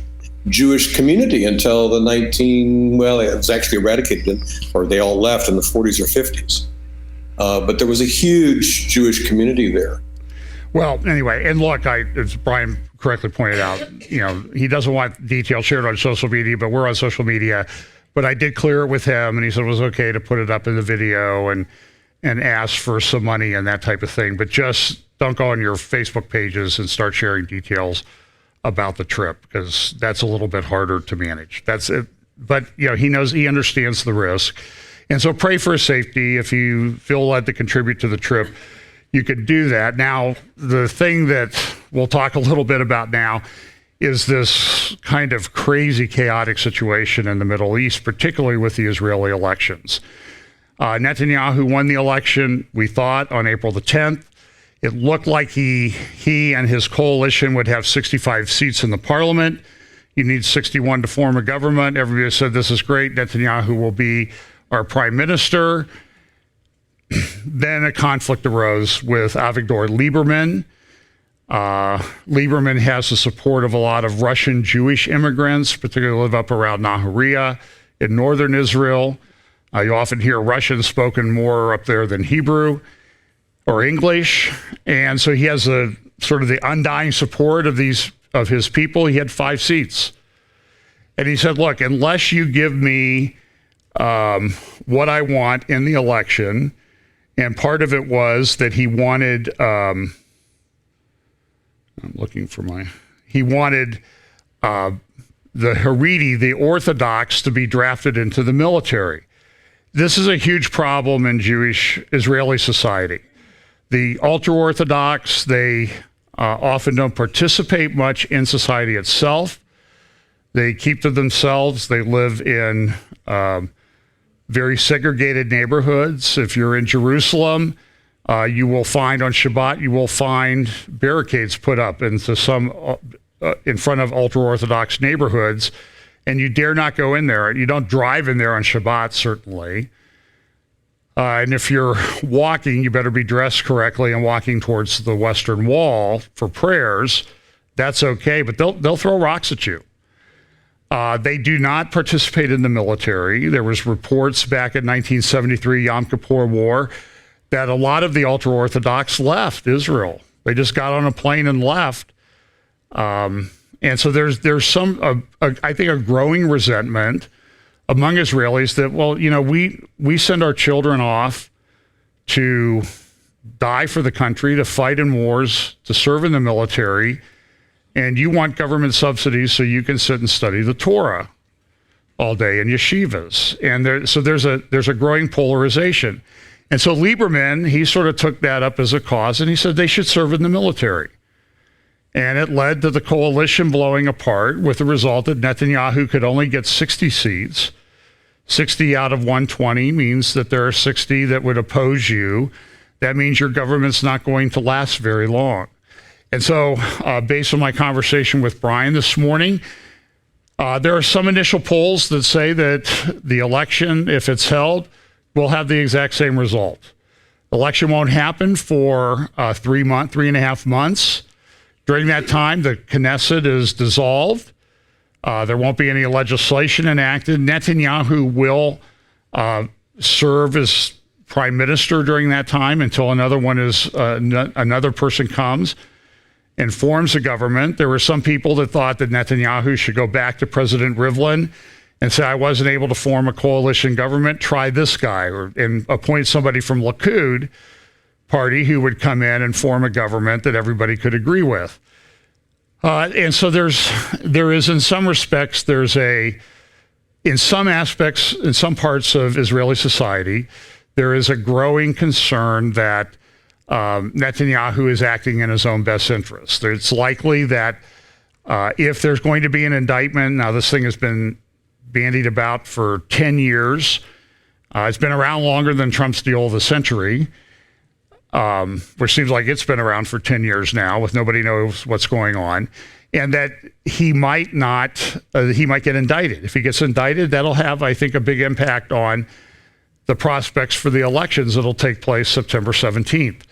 Jewish community until the it was actually eradicated, or they all left in the 40s or 50s. But there was a huge Jewish community there. Well, anyway, and look, as Brian correctly pointed out, he doesn't want details shared on social media, but we're on social media. But I did clear it with him, and he said it was okay to put it up in the video and ask for some money and that type of thing. But just don't go on your Facebook pages and start sharing details about the trip, because that's a little bit harder to manage. That's it. But he understands the risk. And so pray for his safety. If you feel led to contribute to the trip, you could do that. Now, the thing that we'll talk a little bit about now is this kind of crazy, chaotic situation in the Middle East, particularly with the Israeli elections. Netanyahu won the election, we thought, on April the 10th. It looked like he and his coalition would have 65 seats in the parliament. You need 61 to form a government. Everybody said, this is great. Netanyahu will be our prime minister. Then a conflict arose with Avigdor Lieberman. Lieberman has the support of a lot of Russian Jewish immigrants, particularly live up around Nahariya in northern Israel. You often hear Russian spoken more up there than Hebrew or English. And so he has a sort of the undying support of his people. He had 5 seats. And he said, look, unless you give me what I want in the election, and part of it was that he wanted, he wanted the Haredi, the Orthodox, to be drafted into the military. This is a huge problem in Jewish Israeli society. The ultra-Orthodox, they often don't participate much in society itself. They keep to themselves. They live in very segregated neighborhoods. If you're in Jerusalem, you will find on Shabbat, you will find barricades put up into some in front of ultra-Orthodox neighborhoods, and you dare not go in there. You don't drive in there on Shabbat, certainly. And if you're walking, you better be dressed correctly and walking towards the Western Wall for prayers. That's okay, but they'll throw rocks at you. They do not participate in the military. There was reports back in 1973, Yom Kippur War, that a lot of the ultra-Orthodox left Israel. They just got on a plane and left. And so there's some, I think, a growing resentment among Israelis that, well, we send our children off to die for the country, to fight in wars, to serve in the military, and you want government subsidies so you can sit and study the Torah all day in yeshivas. And there's a growing polarization. And so Lieberman, he sort of took that up as a cause, and he said they should serve in the military. And it led to the coalition blowing apart, with the result that Netanyahu could only get 60 seats. 60 out of 120 means that there are 60 that would oppose you. That means your government's not going to last very long. And so, based on my conversation with Brian this morning, there are some initial polls that say that the election, if it's held, will have the exact same result. The election won't happen for 3.5 months. During that time, the Knesset is dissolved. There won't be any legislation enacted. Netanyahu will serve as prime minister during that time until another person comes. and forms a government. There were some people that thought that Netanyahu should go back to President Rivlin and say, I wasn't able to form a coalition government, try this guy, and appoint somebody from Likud party who would come in and form a government that everybody could agree with. And so there is, in some respects, in some aspects, in some parts of Israeli society, there is a growing concern that Netanyahu is acting in his own best interest. It's likely that if there's going to be an indictment, now this thing has been bandied about for 10 years. It's been around longer than Trump's deal of the century, which seems like it's been around for 10 years now with nobody knows what's going on. And that he might get indicted. If he gets indicted, that'll have, I think, a big impact on the prospects for the elections that'll take place September 17th.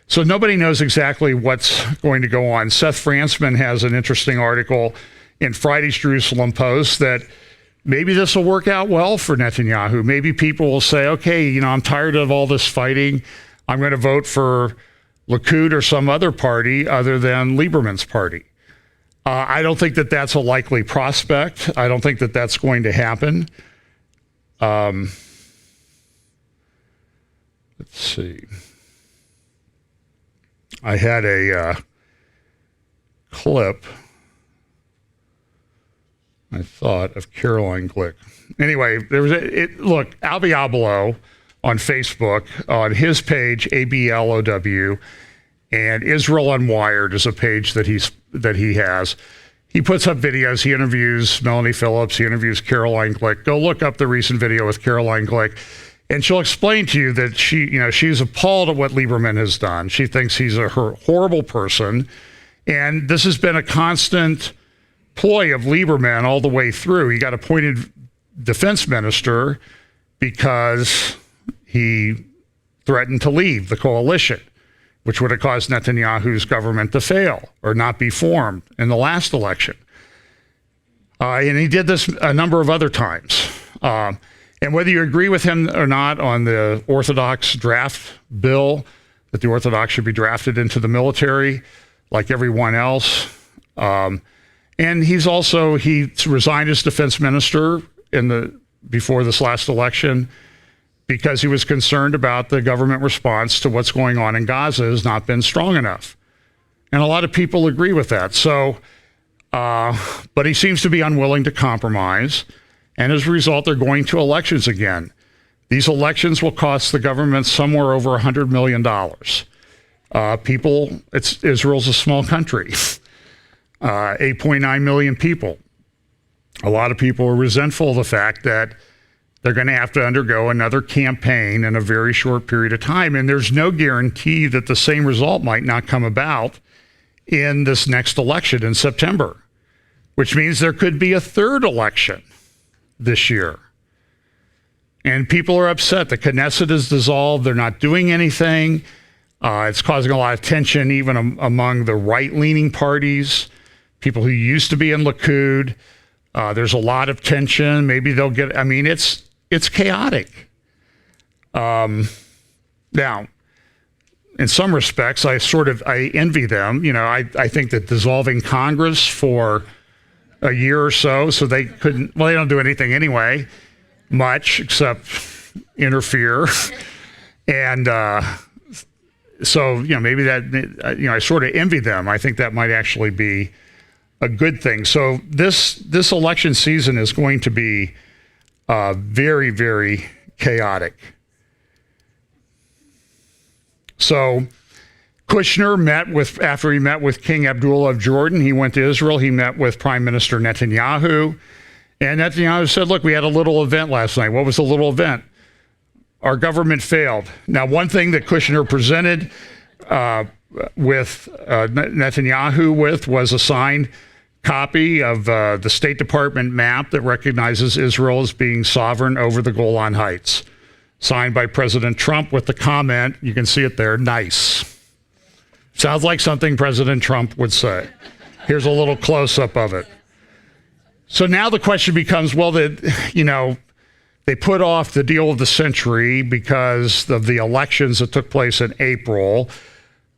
So nobody knows exactly what's going to go on. Seth Fransman has an interesting article in Friday's Jerusalem Post that maybe this will work out well for Netanyahu. Maybe people will say, okay, I'm tired of all this fighting. I'm going to vote for Likud or some other party other than Lieberman's party. I don't think that that's a likely prospect. I don't think that that's going to happen. Let's see. I had a clip, I thought, of Caroline Glick. Anyway, there was look, Albi Abelo on Facebook, on his page, ABLOW, and Israel Unwired is a page that he has. He puts up videos. He interviews Melanie Phillips. He interviews Caroline Glick. Go look up the recent video with Caroline Glick, and she'll explain to you that she's appalled at what Lieberman has done. She thinks he's a horrible person, and this has been a constant ploy of Lieberman all the way through. He got appointed defense minister because he threatened to leave the coalition, which would have caused Netanyahu's government to fail or not be formed in the last election. And he did this a number of other times. And whether you agree with him or not on the Orthodox draft bill, that the Orthodox should be drafted into the military like everyone else. And he resigned as defense minister before this last election because he was concerned about the government response to what's going on in Gaza has not been strong enough. And a lot of people agree with that. So, but he seems to be unwilling to compromise. And as a result, they're going to elections again. These elections will cost the government somewhere over $100 million. Israel's a small country, 8.9 million people. A lot of people are resentful of the fact that they're going to have to undergo another campaign in a very short period of time. And there's no guarantee that the same result might not come about in this next election in September, which means there could be a third election this year. And people are upset. The Knesset is dissolved. They're not doing anything. It's causing a lot of tension even among the right-leaning parties, people who used to be in Likud. There's a lot of tension. Maybe they'll get, it's chaotic. Now, in some respects, I envy them. I think that dissolving Congress for a year or so they they don't do anything anyway, much except interfere. And so, maybe that, I sort of envy them. I think that might actually be a good thing. So this election season is going to be very, very chaotic. So Kushner after he met with King Abdullah of Jordan, he went to Israel. He met with Prime Minister Netanyahu. And Netanyahu said, look, we had a little event last night. What was the little event? Our government failed. Now, one thing that Kushner presented with Netanyahu was a signed copy of the State Department map that recognizes Israel as being sovereign over the Golan Heights, signed by President Trump with the comment, you can see it there, nice. Sounds like something President Trump would say. Here's a little close-up of it. So now the question becomes, well, they put off the deal of the century because of the elections that took place in April.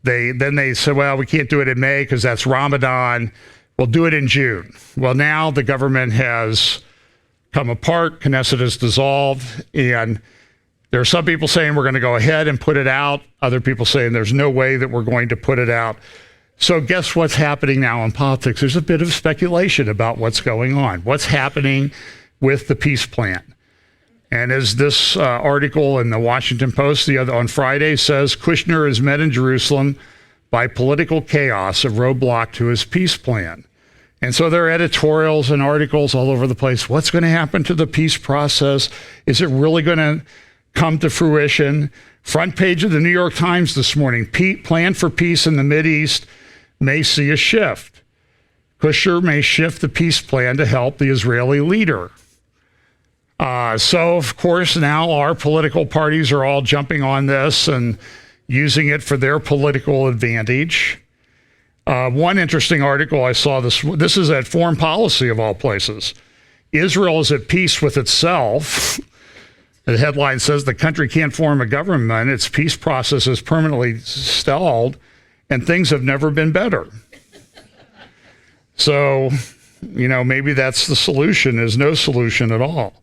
They said, well, we can't do it in May because that's Ramadan. We'll do it in June. Well, now the government has come apart. Knesset is dissolved. And there are some people saying we're going to go ahead and put it out. Other people saying there's no way that we're going to put it out. So guess what's happening now in politics? There's a bit of speculation about what's going on. What's happening with the peace plan? And as this article in the Washington Post on Friday says, Kushner is met in Jerusalem by political chaos, a roadblock to his peace plan. And so there are editorials and articles all over the place. What's going to happen to the peace process? Is it really going to come to fruition? Front page of the New York Times this morning, plan for peace in the Mideast may see a shift. Kushner may shift the peace plan to help the Israeli leader. So, of course, now our political parties are all jumping on this and using it for their political advantage. One interesting article I saw, this is at Foreign Policy of all places. Israel is at peace with itself. The headline says the country can't form a government. Its peace process is permanently stalled, and things have never been better. So, maybe that's the solution, is no solution at all.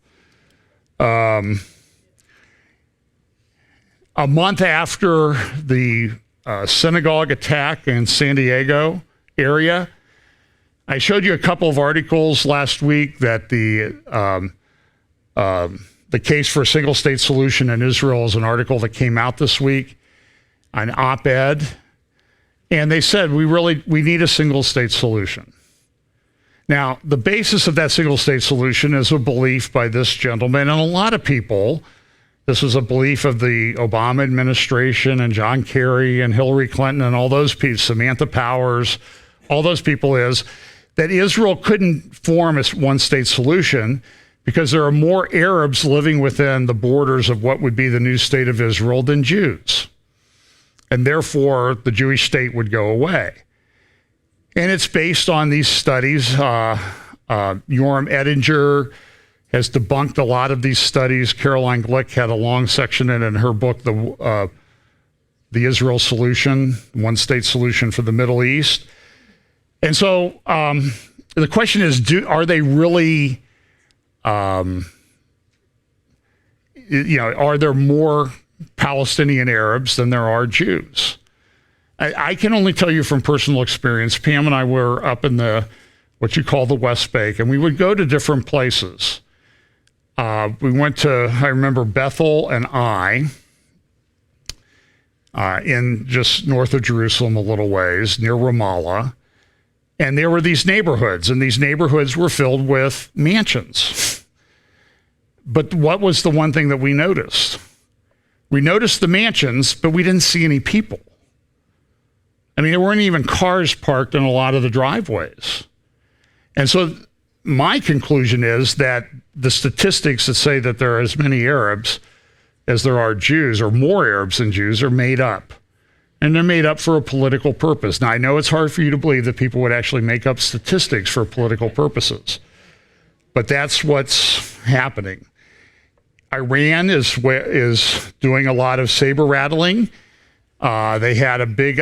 A month after the synagogue attack in San Diego area, I showed you a couple of articles last week that the case for a single state solution in Israel is an article that came out this week, an op-ed, and they said we need a single state solution. Now, the basis of that single state solution is a belief by this gentleman and a lot of people. This was a belief of the Obama administration and John Kerry and Hillary Clinton and all those people, Samantha Powers, all those people, is that Israel couldn't form a one-state solution because there are more Arabs living within the borders of what would be the new state of Israel than Jews. And therefore, the Jewish state would go away. And it's based on these studies. Yoram Ettinger has debunked a lot of these studies. Caroline Glick had a long section in her book, The Israel Solution, One State Solution for the Middle East. And so the question is, are they really, are there more Palestinian Arabs than there are Jews? I can only tell you from personal experience. Pam and I were up in what you call the West Bank, and we would go to different places. We went to, I remember, Bethel and in just north of Jerusalem a little ways, near Ramallah. And there were these neighborhoods, and these neighborhoods were filled with mansions. But what was the one thing that we noticed? We noticed the mansions, but we didn't see any people. I mean, there weren't even cars parked in a lot of the driveways. And so my conclusion is that the statistics that say that there are as many Arabs as there are Jews, or more Arabs than Jews, are made up. And they're made up for a political purpose. Now, I know it's hard for you to believe that people would actually make up statistics for political purposes, but that's what's happening. Iran is doing a lot of saber rattling. They had a big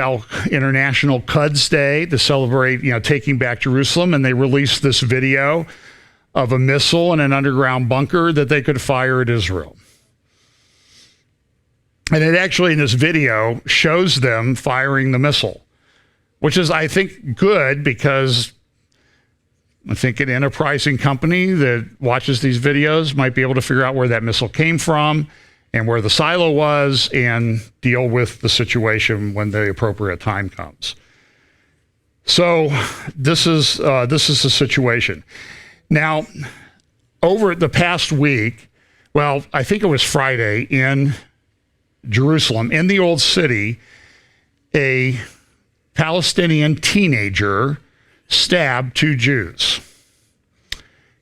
International Quds Day to celebrate, taking back Jerusalem, and they released this video of a missile in an underground bunker that they could fire at Israel. And it actually, in this video, shows them firing the missile, which is, I think, good, because I think an enterprising company that watches these videos might be able to figure out where that missile came from and where the silo was, and deal with the situation when the appropriate time comes. So this is the situation. Now, over the past week, well, I think it was Friday, in Jerusalem, in the Old City, a Palestinian teenager stabbed 2 Jews.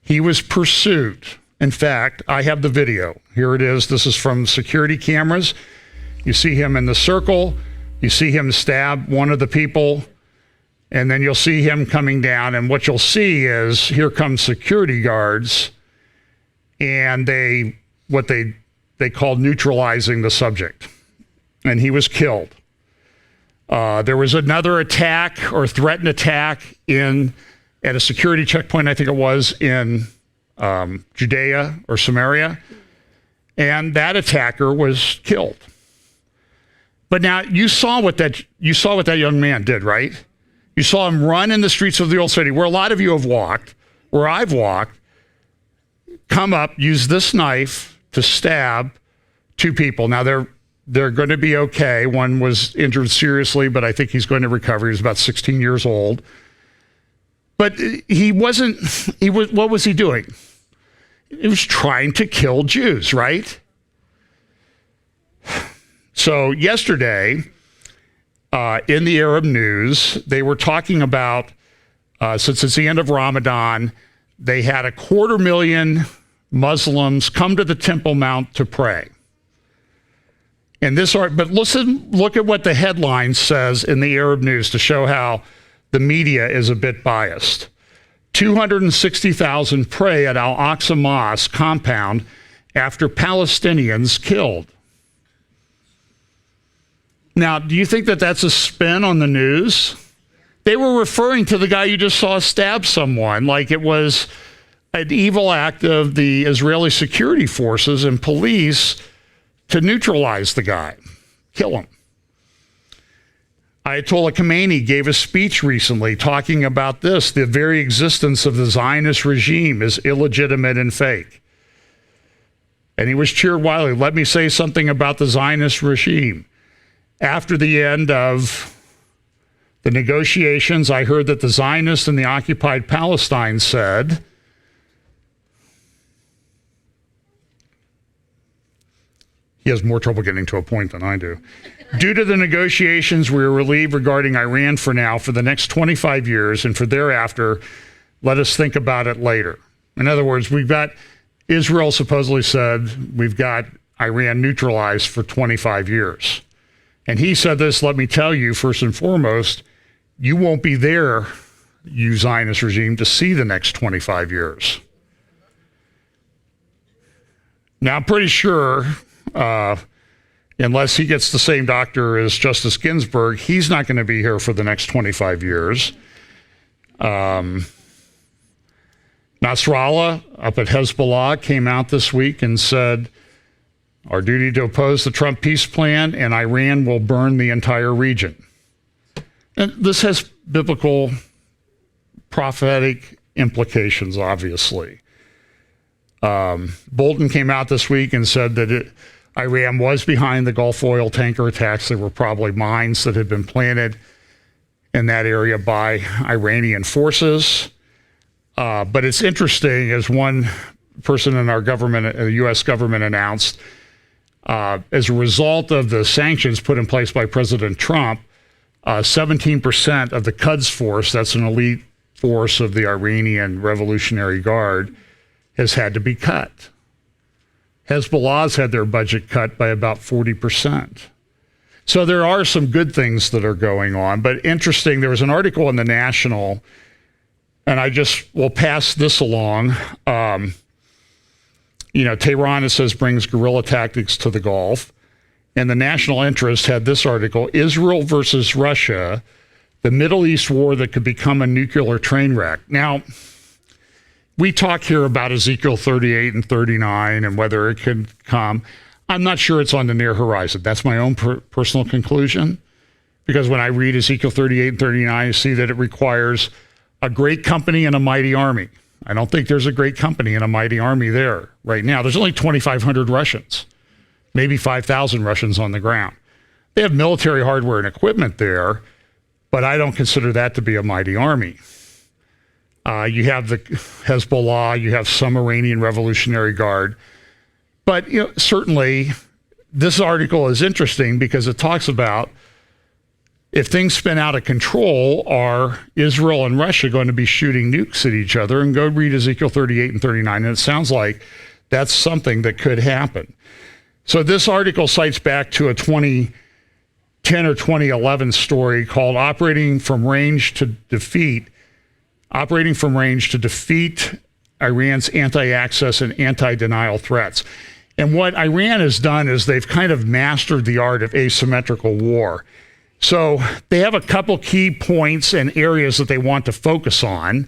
He was pursued. In fact, I have the video. Here it is. This is from security cameras. You see him in the circle. You see him stab one of the people, and then you'll see him coming down. And what you'll see is, here come security guards, and they called neutralizing the subject, and he was killed. There was another attack or threatened attack at a security checkpoint, I think it was, in Judea or Samaria, and that attacker was killed. But now you saw what that young man did, right? You saw him run in the streets of the old city, where a lot of you have walked, where I've walked, come up, use this knife to stab two people. Now they're going to be okay. One was injured seriously, but I think he's going to recover. He's about 16 years old. But what was he doing? He was trying to kill Jews, right? So yesterday, in the Arab news, they were talking about, since it's the end of Ramadan, they had 250,000 Muslims come to the Temple Mount to pray. But look at what the headline says in the Arab news to show how the media is a bit biased. 260,000 pray at Al-Aqsa Mosque compound after Palestinians killed. Now, do you think that that's a spin on the news? They were referring to the guy you just saw stab someone like it was an evil act of the Israeli security forces and police to neutralize the guy, kill him. Ayatollah Khamenei gave a speech recently talking about this. The very existence of the Zionist regime is illegitimate and fake. And he was cheered wildly. Let me say something about the Zionist regime. After the end of the negotiations, I heard that the Zionists in the occupied Palestine said, he has more trouble getting to a point than I do. Due to the negotiations, we are relieved regarding Iran for now, for the next 25 years, and for thereafter, let us think about it later. In other words, Israel supposedly said, we've got Iran neutralized for 25 years. And he said this, let me tell you, first and foremost, you won't be there, you Zionist regime, to see the next 25 years. Now, I'm pretty sure, unless he gets the same doctor as Justice Ginsburg, he's not going to be here for the next 25 years. Nasrallah up at Hezbollah came out this week and said, our duty to oppose the Trump peace plan, and Iran will burn the entire region. And this has biblical prophetic implications, obviously. Bolton came out this week and said that Iran was behind the Gulf oil tanker attacks. There were probably mines that had been planted in that area by Iranian forces. But it's interesting, as one person in our government, the U.S. government, announced, as a result of the sanctions put in place by President Trump, 17% of the Quds force, that's an elite force of the Iranian Revolutionary Guard, has had to be cut. Hezbollah's had their budget cut by about 40%. So there are some good things that are going on. But interesting, there was an article in the National, and I just will pass this along. Tehran, it says, brings guerrilla tactics to the Gulf. And the National Interest had this article, Israel versus Russia, the Middle East war that could become a nuclear train wreck. Now, we talk here about Ezekiel 38 and 39 and whether it could come. I'm not sure it's on the near horizon. That's my own personal conclusion. Because when I read Ezekiel 38 and 39, I see that it requires a great company and a mighty army. I don't think there's a great company and a mighty army there right now. There's only 2,500 Russians, maybe 5,000 Russians on the ground. They have military hardware and equipment there, but I don't consider that to be a mighty army. You have the Hezbollah, you have some Iranian Revolutionary Guard. But certainly this article is interesting because it talks about if things spin out of control, are Israel and Russia going to be shooting nukes at each other? And go read Ezekiel 38 and 39, and it sounds like that's something that could happen. So this article cites back to a 2010 or 2011 story called Operating from Range to Defeat Iran's anti-access and anti-denial threats. And what Iran has done is they've kind of mastered the art of asymmetrical war. So they have a couple key points and areas that they want to focus on.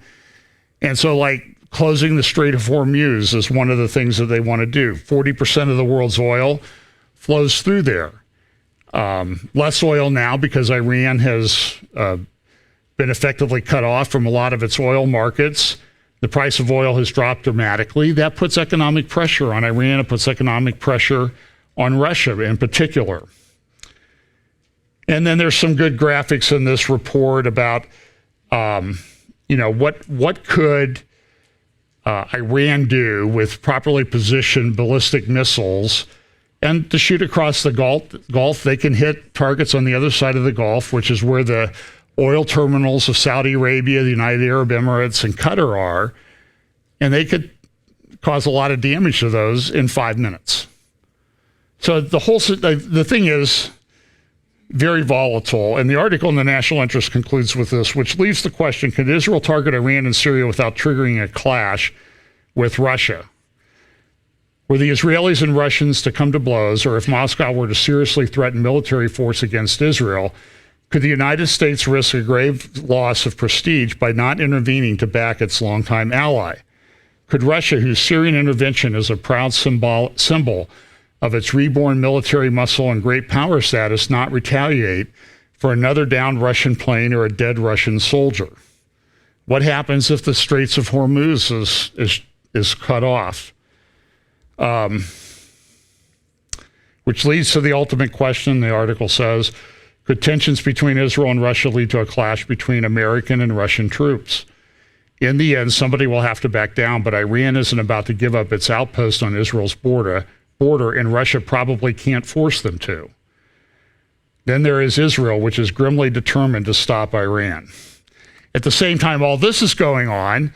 And so like closing the Strait of Hormuz is one of the things that they want to do. 40% of the world's oil flows through there. Less oil now because Iran has been effectively cut off from a lot of its oil markets. The price of oil has dropped dramatically. That puts economic pressure on Iran. It puts economic pressure on Russia in particular. And then there's some good graphics in this report about, what could Iran do with properly positioned ballistic missiles and to shoot across the Gulf. They can hit targets on the other side of the Gulf, which is where the oil terminals of Saudi Arabia, the United Arab Emirates, and Qatar are, and they could cause a lot of damage to those in 5 minutes. So the thing is very volatile, and the article in the National Interest concludes with this, which leaves the question, could Israel target Iran and Syria without triggering a clash with Russia? Were the Israelis and Russians to come to blows, or if Moscow were to seriously threaten military force against Israel, could the United States risk a grave loss of prestige by not intervening to back its longtime ally? Could Russia, whose Syrian intervention is a proud symbol of its reborn military muscle and great power status, not retaliate for another downed Russian plane or a dead Russian soldier? What happens if the Straits of Hormuz is cut off? Which leads to the ultimate question, the article says, could tensions between Israel and Russia lead to a clash between American and Russian troops? In the end, somebody will have to back down, but Iran isn't about to give up its outpost on Israel's border, and Russia probably can't force them to. Then there is Israel, which is grimly determined to stop Iran. At the same time all this is going on,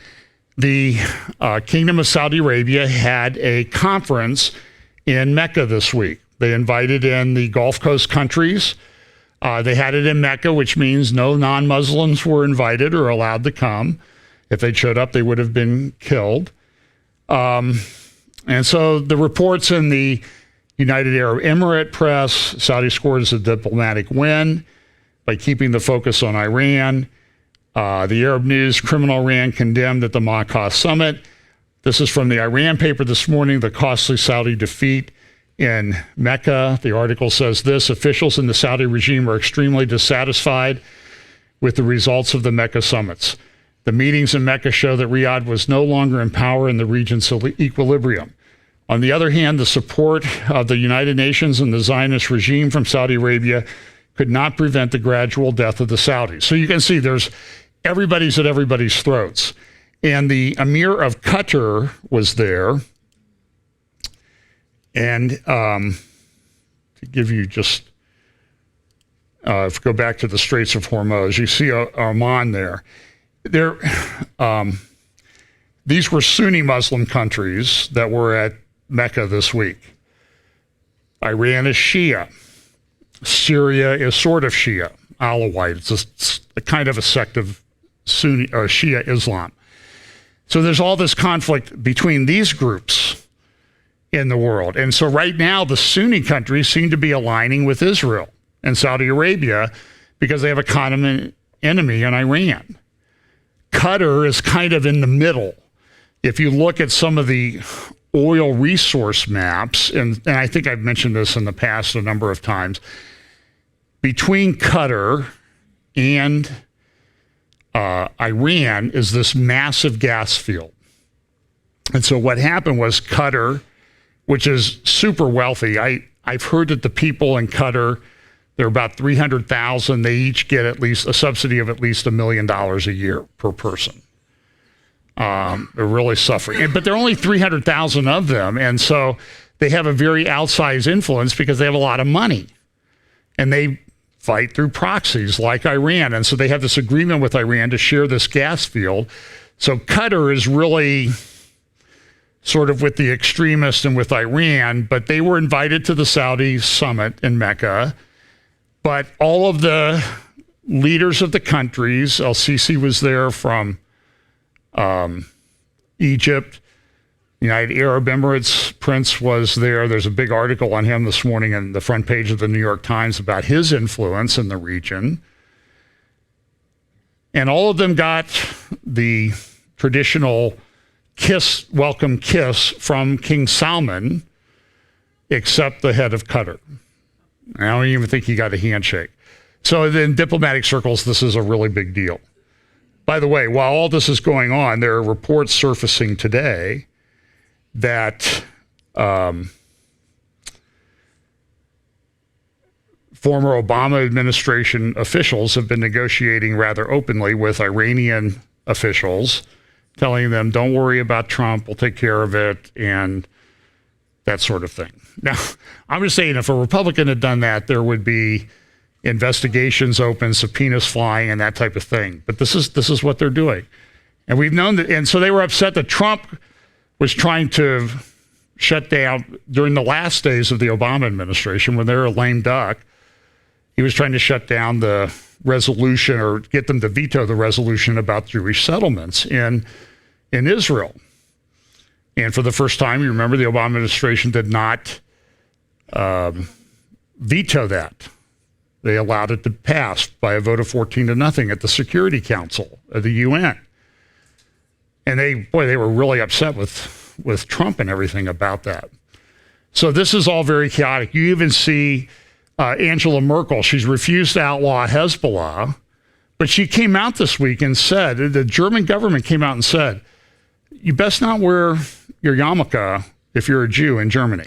the Kingdom of Saudi Arabia had a conference in Mecca this week. They invited in the Gulf Coast countries. They had it in Mecca, which means no non-Muslims were invited or allowed to come. If they showed up, they would have been killed. And so the reports in the United Arab Emirate press, Saudi scored as a diplomatic win by keeping the focus on Iran. The Arab News, criminal Iran condemned at the Makkah summit. This is from the Iran paper this morning, the costly Saudi defeat in Mecca. The article says this: officials in the Saudi regime are extremely dissatisfied with the results of the Mecca summits. The meetings in Mecca show that Riyadh was no longer in power in the region's equilibrium. On the other hand, the support of the United Nations and the Zionist regime from Saudi Arabia could not prevent the gradual death of the Saudis. So you can see there's everybody's at everybody's throats. And the Emir of Qatar was there. And to give you just, if you go back to the Straits of Hormuz, you see Oman there. These were Sunni Muslim countries that were at Mecca this week. Iran is Shia. Syria is sort of Shia, Alawite. It's a kind of a sect of Sunni or Shia Islam. So there's all this conflict between these groups in the world. And so right now, the Sunni countries seem to be aligning with Israel and Saudi Arabia because they have a common enemy in Iran. Qatar is kind of in the middle. If you look at some of the oil resource maps, and I think I've mentioned this in the past a number of times, between Qatar and Iran is this massive gas field. And so what happened was Qatar, which is super wealthy, I've heard that the people in Qatar, they're about 300,000. They each get at least a subsidy of at least $1 million a year per person. They're really suffering. But there are only 300,000 of them. And so they have a very outsized influence because they have a lot of money. And they fight through proxies like Iran. And so they have this agreement with Iran to share this gas field. So Qatar is really sort of with the extremists and with Iran, but they were invited to the Saudi summit in Mecca. But all of the leaders of the countries, El-Sisi was there from Egypt, United Arab Emirates Prince was there. There's a big article on him this morning on the front page of the New York Times about his influence in the region. And all of them got the traditional welcome kiss from King Salman, except the head of Qatar. I don't even think he got a handshake. So in diplomatic circles, this is a really big deal. By the way, while all this is going on, there are reports surfacing today that former Obama administration officials have been negotiating rather openly with Iranian officials, telling them, don't worry about Trump, we'll take care of it, and that sort of thing. Now, I'm just saying, if a Republican had done that, there would be investigations open, subpoenas flying, and that type of thing. But this is what they're doing. And we've known that, and so they were upset that Trump was trying to shut down during the last days of the Obama administration when they were a lame duck. He was trying to shut down the resolution or get them to veto the resolution about Jewish settlements in Israel. And for the first time, you remember, the Obama administration did not veto that. They allowed it to pass by a vote of 14-0 at the Security Council of the UN. And they were really upset with Trump and everything about that. So this is all very chaotic. You even see Angela Merkel. She's refused to outlaw Hezbollah, but she came out this week and said, the German government came out and said, you best not wear your yarmulke if you're a Jew in Germany.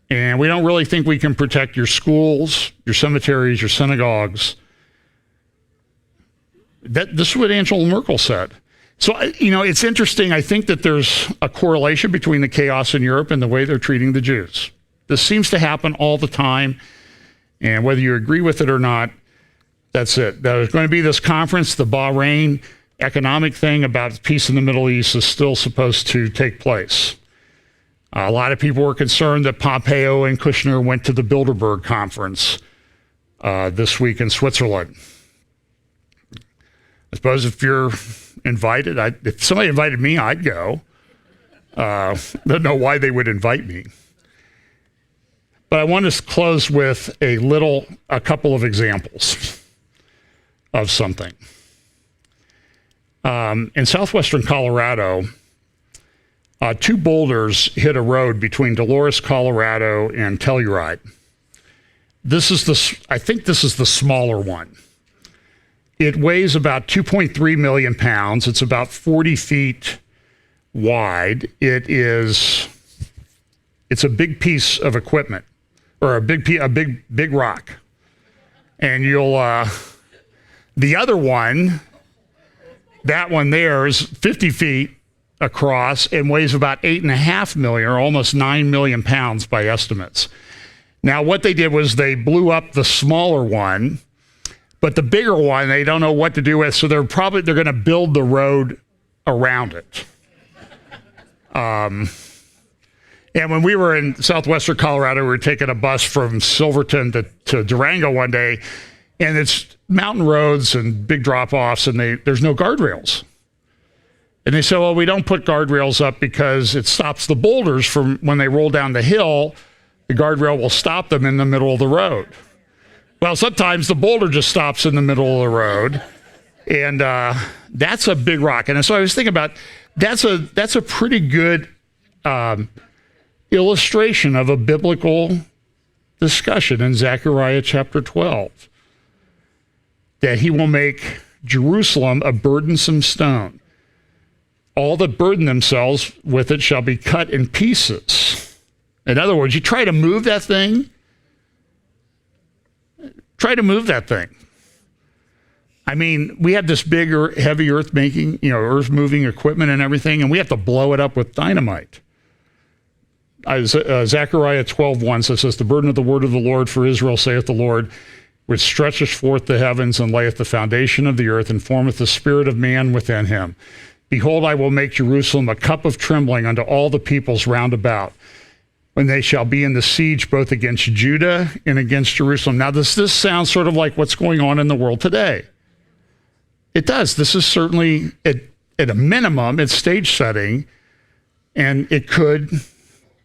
And we don't really think we can protect your schools, your cemeteries, your synagogues. This is what Angela Merkel said. So, it's interesting. I think that there's a correlation between the chaos in Europe and the way they're treating the Jews. This seems to happen all the time. And whether you agree with it or not, that's it. There's going to be this conference, the Bahrain economic thing about peace in the Middle East is still supposed to take place. A lot of people were concerned that Pompeo and Kushner went to the Bilderberg conference this week in Switzerland. I suppose if you're invited, if somebody invited me, I'd go. Don't know why they would invite me. But I want to close with a couple of examples of something. In southwestern Colorado, two boulders hit a road between Dolores, Colorado, and Telluride. I think this is the smaller one. It weighs about 2.3 million pounds. It's about 40 feet wide. It's a big piece of equipment, or a big rock. And the other one, that one there is 50 feet across and weighs about 8.5 million, or almost 9 million pounds by estimates. Now, what they did was they blew up the smaller one, but the bigger one, they don't know what to do with, so they're going to build the road around it. And when we were in southwestern Colorado, we were taking a bus from Silverton to Durango one day, and it's mountain roads and big drop-offs, and there's no guardrails. And they said, well, we don't put guardrails up because it stops the boulders from, when they roll down the hill, the guardrail will stop them in the middle of the road. Well, sometimes the boulder just stops in the middle of the road, and that's a big rock. And so I was thinking about, that's a pretty good illustration of a biblical discussion in Zechariah chapter 12, that he will make Jerusalem a burdensome stone. All that burden themselves with it shall be cut in pieces. In other words, you try to move that thing, I mean, we have this big, heavy earth-moving equipment and everything, and we have to blow it up with dynamite. Zechariah 12:1 says, the burden of the word of the Lord for Israel, saith the Lord, which stretcheth forth the heavens and layeth the foundation of the earth and formeth the spirit of man within him. Behold, I will make Jerusalem a cup of trembling unto all the peoples round about, when they shall be in the siege both against Judah and against Jerusalem. Now, does this sound sort of like what's going on in the world today? It does. This is certainly, at a minimum, it's stage setting And it could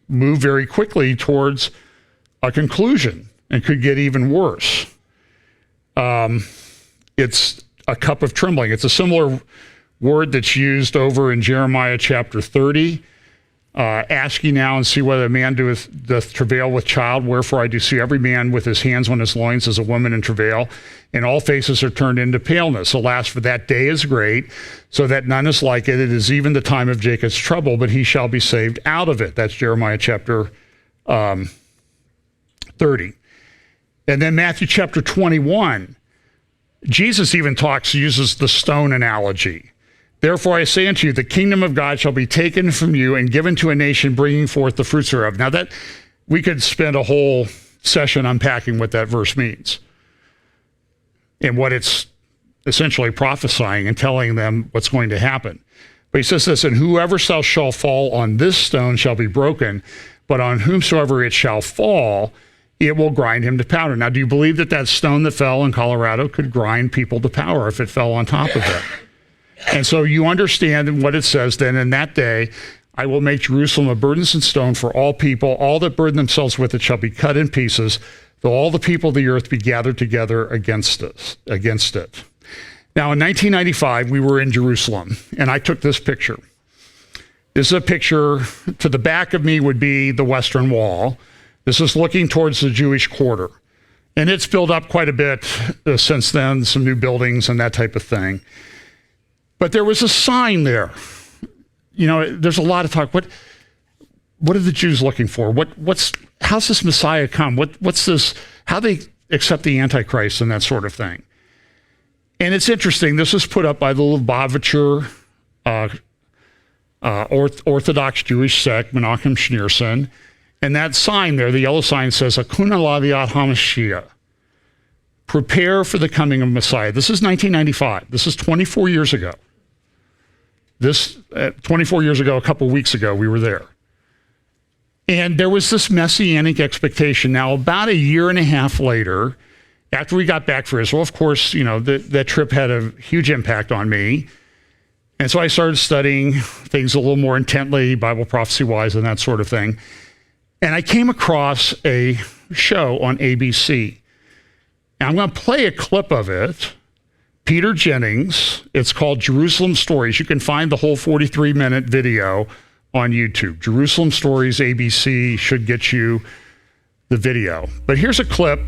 move very quickly towards a conclusion and could get even worse. It's a cup of trembling. It's a similar word that's used over in Jeremiah chapter 30. Ask ye now and see whether a man doth travail with child. Wherefore I do see every man with his hands on his loins as a woman in travail, and all faces are turned into paleness. Alas, for that day is great, so that none is like it. It is even the time of Jacob's trouble, but he shall be saved out of it. That's Jeremiah chapter 30. And then Matthew chapter 21, Jesus even uses the stone analogy. Therefore I say unto you, the kingdom of God shall be taken from you and given to a nation bringing forth the fruits thereof. Now that we could spend a whole session unpacking what that verse means and what it's essentially prophesying and telling them what's going to happen. But he says this, and whoever shall fall on this stone shall be broken, but on whomsoever it shall fall, it will grind him to powder. Now, do you believe that that stone that fell in Colorado could grind people to powder if it fell on top of it? And so you understand what it says then, in that day, I will make Jerusalem a burdensome stone for all people. All that burden themselves with it shall be cut in pieces, though all the people of the earth be gathered together against it. Now, in 1995, we were in Jerusalem, and I took this picture. This is a picture. To the back of me would be the Western Wall. This is looking towards the Jewish quarter. And it's built up quite a bit since then, some new buildings and that type of thing. But there was a sign there. You know, there's a lot of talk. What are the Jews looking for? How's this Messiah come? What's this? How they accept the Antichrist and that sort of thing. And it's interesting. This was put up by the Lubavitcher Orthodox Jewish sect, Menachem Schneerson. And that sign there, the yellow sign says, Akuna Laviat HaMashiach. Prepare for the coming of Messiah. This is 1995. This is 24 years ago. 24 years ago, a couple of weeks ago, we were there. And there was this messianic expectation. Now, about a year and a half later, after we got back from Israel, of course, you know, that trip had a huge impact on me. And so I started studying things a little more intently, Bible prophecy-wise and that sort of thing. And I came across a show on ABC. And I'm going to play a clip of it. Peter Jennings. It's called Jerusalem Stories. You can find the whole 43-minute video on YouTube. Jerusalem Stories, ABC should get you the video. But here's a clip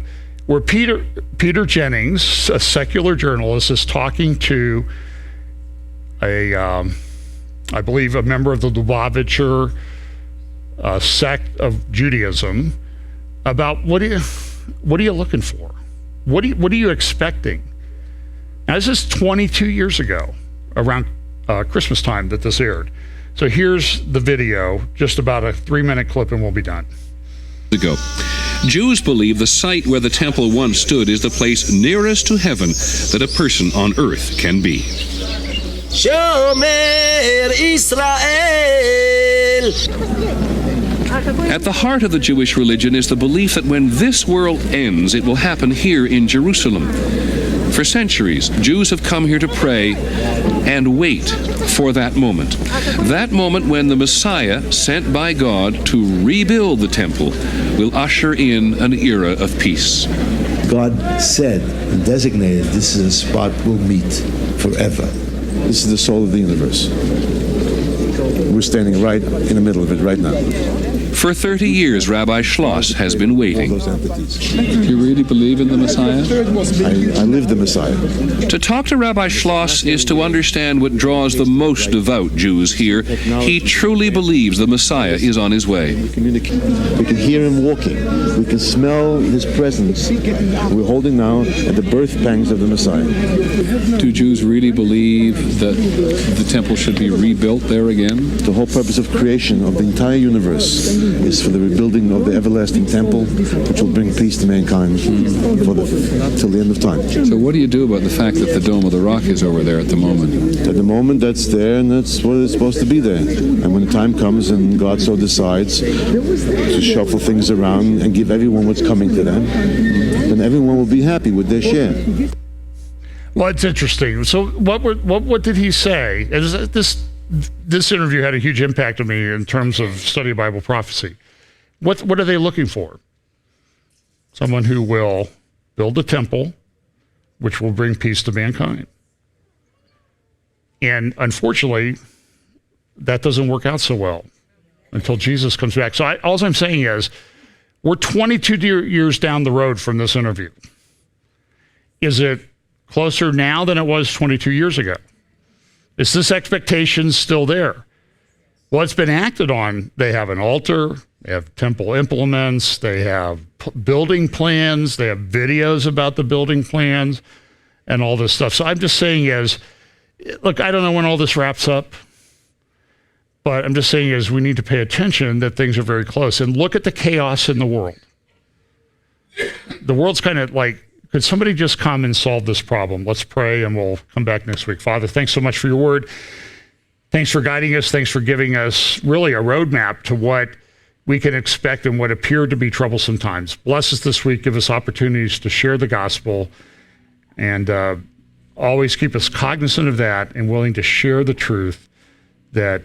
where Peter Jennings, a secular journalist, is talking to I believe, a member of the Lubavitcher sect of Judaism about what are you looking for? What are you expecting? Now, this is 22 years ago, around Christmas time that this aired. So here's the video, just about a 3-minute clip, and we'll be done. Ago. Jews believe the site where the temple once stood is the place nearest to heaven that a person on earth can be. Shomer Israel. At the heart of the Jewish religion is the belief that when this world ends, it will happen here in Jerusalem. For centuries, Jews have come here to pray and wait for that moment when the Messiah, sent by God to rebuild the temple, will usher in an era of peace. God said and designated this is a spot we'll meet forever. This is the soul of the universe. We're standing right in the middle of it right now. For 30 years, Rabbi Schloss has been waiting. Do you really believe in the Messiah? I live the Messiah. To talk to Rabbi Schloss is to understand what draws the most devout Jews here. He truly believes the Messiah is on his way. We can hear him walking. We can smell his presence. We're holding now at the birth pangs of the Messiah. Do Jews really believe that the temple should be rebuilt there again? The whole purpose of creation of the entire universe is for the rebuilding of the everlasting temple, which will bring peace to mankind till the end of time. So what do you do about the fact that the Dome of the Rock is over there at the moment? At the moment, that's there, and that's what it's supposed to be there. And when the time comes and God so decides to shuffle things around and give everyone what's coming to them, then everyone will be happy with their share. Well, it's interesting. So what did he say? Is this this interview had a huge impact on me in terms of study Bible prophecy. What are they looking for? Someone who will build a temple, which will bring peace to mankind. And unfortunately, that doesn't work out so well until Jesus comes back. So all I'm saying is, we're 22 years down the road from this interview. Is it closer now than it was 22 years ago? Is this expectation still there? Well, it's been acted on. They have an altar, they have temple implements, they have building plans, they have videos about the building plans and all this stuff. So I'm just saying is, look, I don't know when all this wraps up, but I'm just saying is we need to pay attention that things are very close. And look at the chaos in the world. The world's kind of like, could somebody just come and solve this problem? Let's pray, and we'll come back next week. Father, thanks so much for your word. Thanks for guiding us. Thanks for giving us really a roadmap to what we can expect in what appear to be troublesome times. Bless us this week. Give us opportunities to share the gospel, and always keep us cognizant of that and willing to share the truth that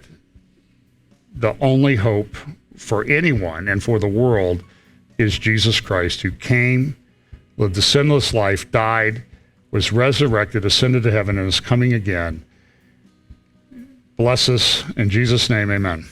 the only hope for anyone and for the world is Jesus Christ, who came, lived a sinless life, died, was resurrected, ascended to heaven, and is coming again. Bless us. In Jesus' name, amen.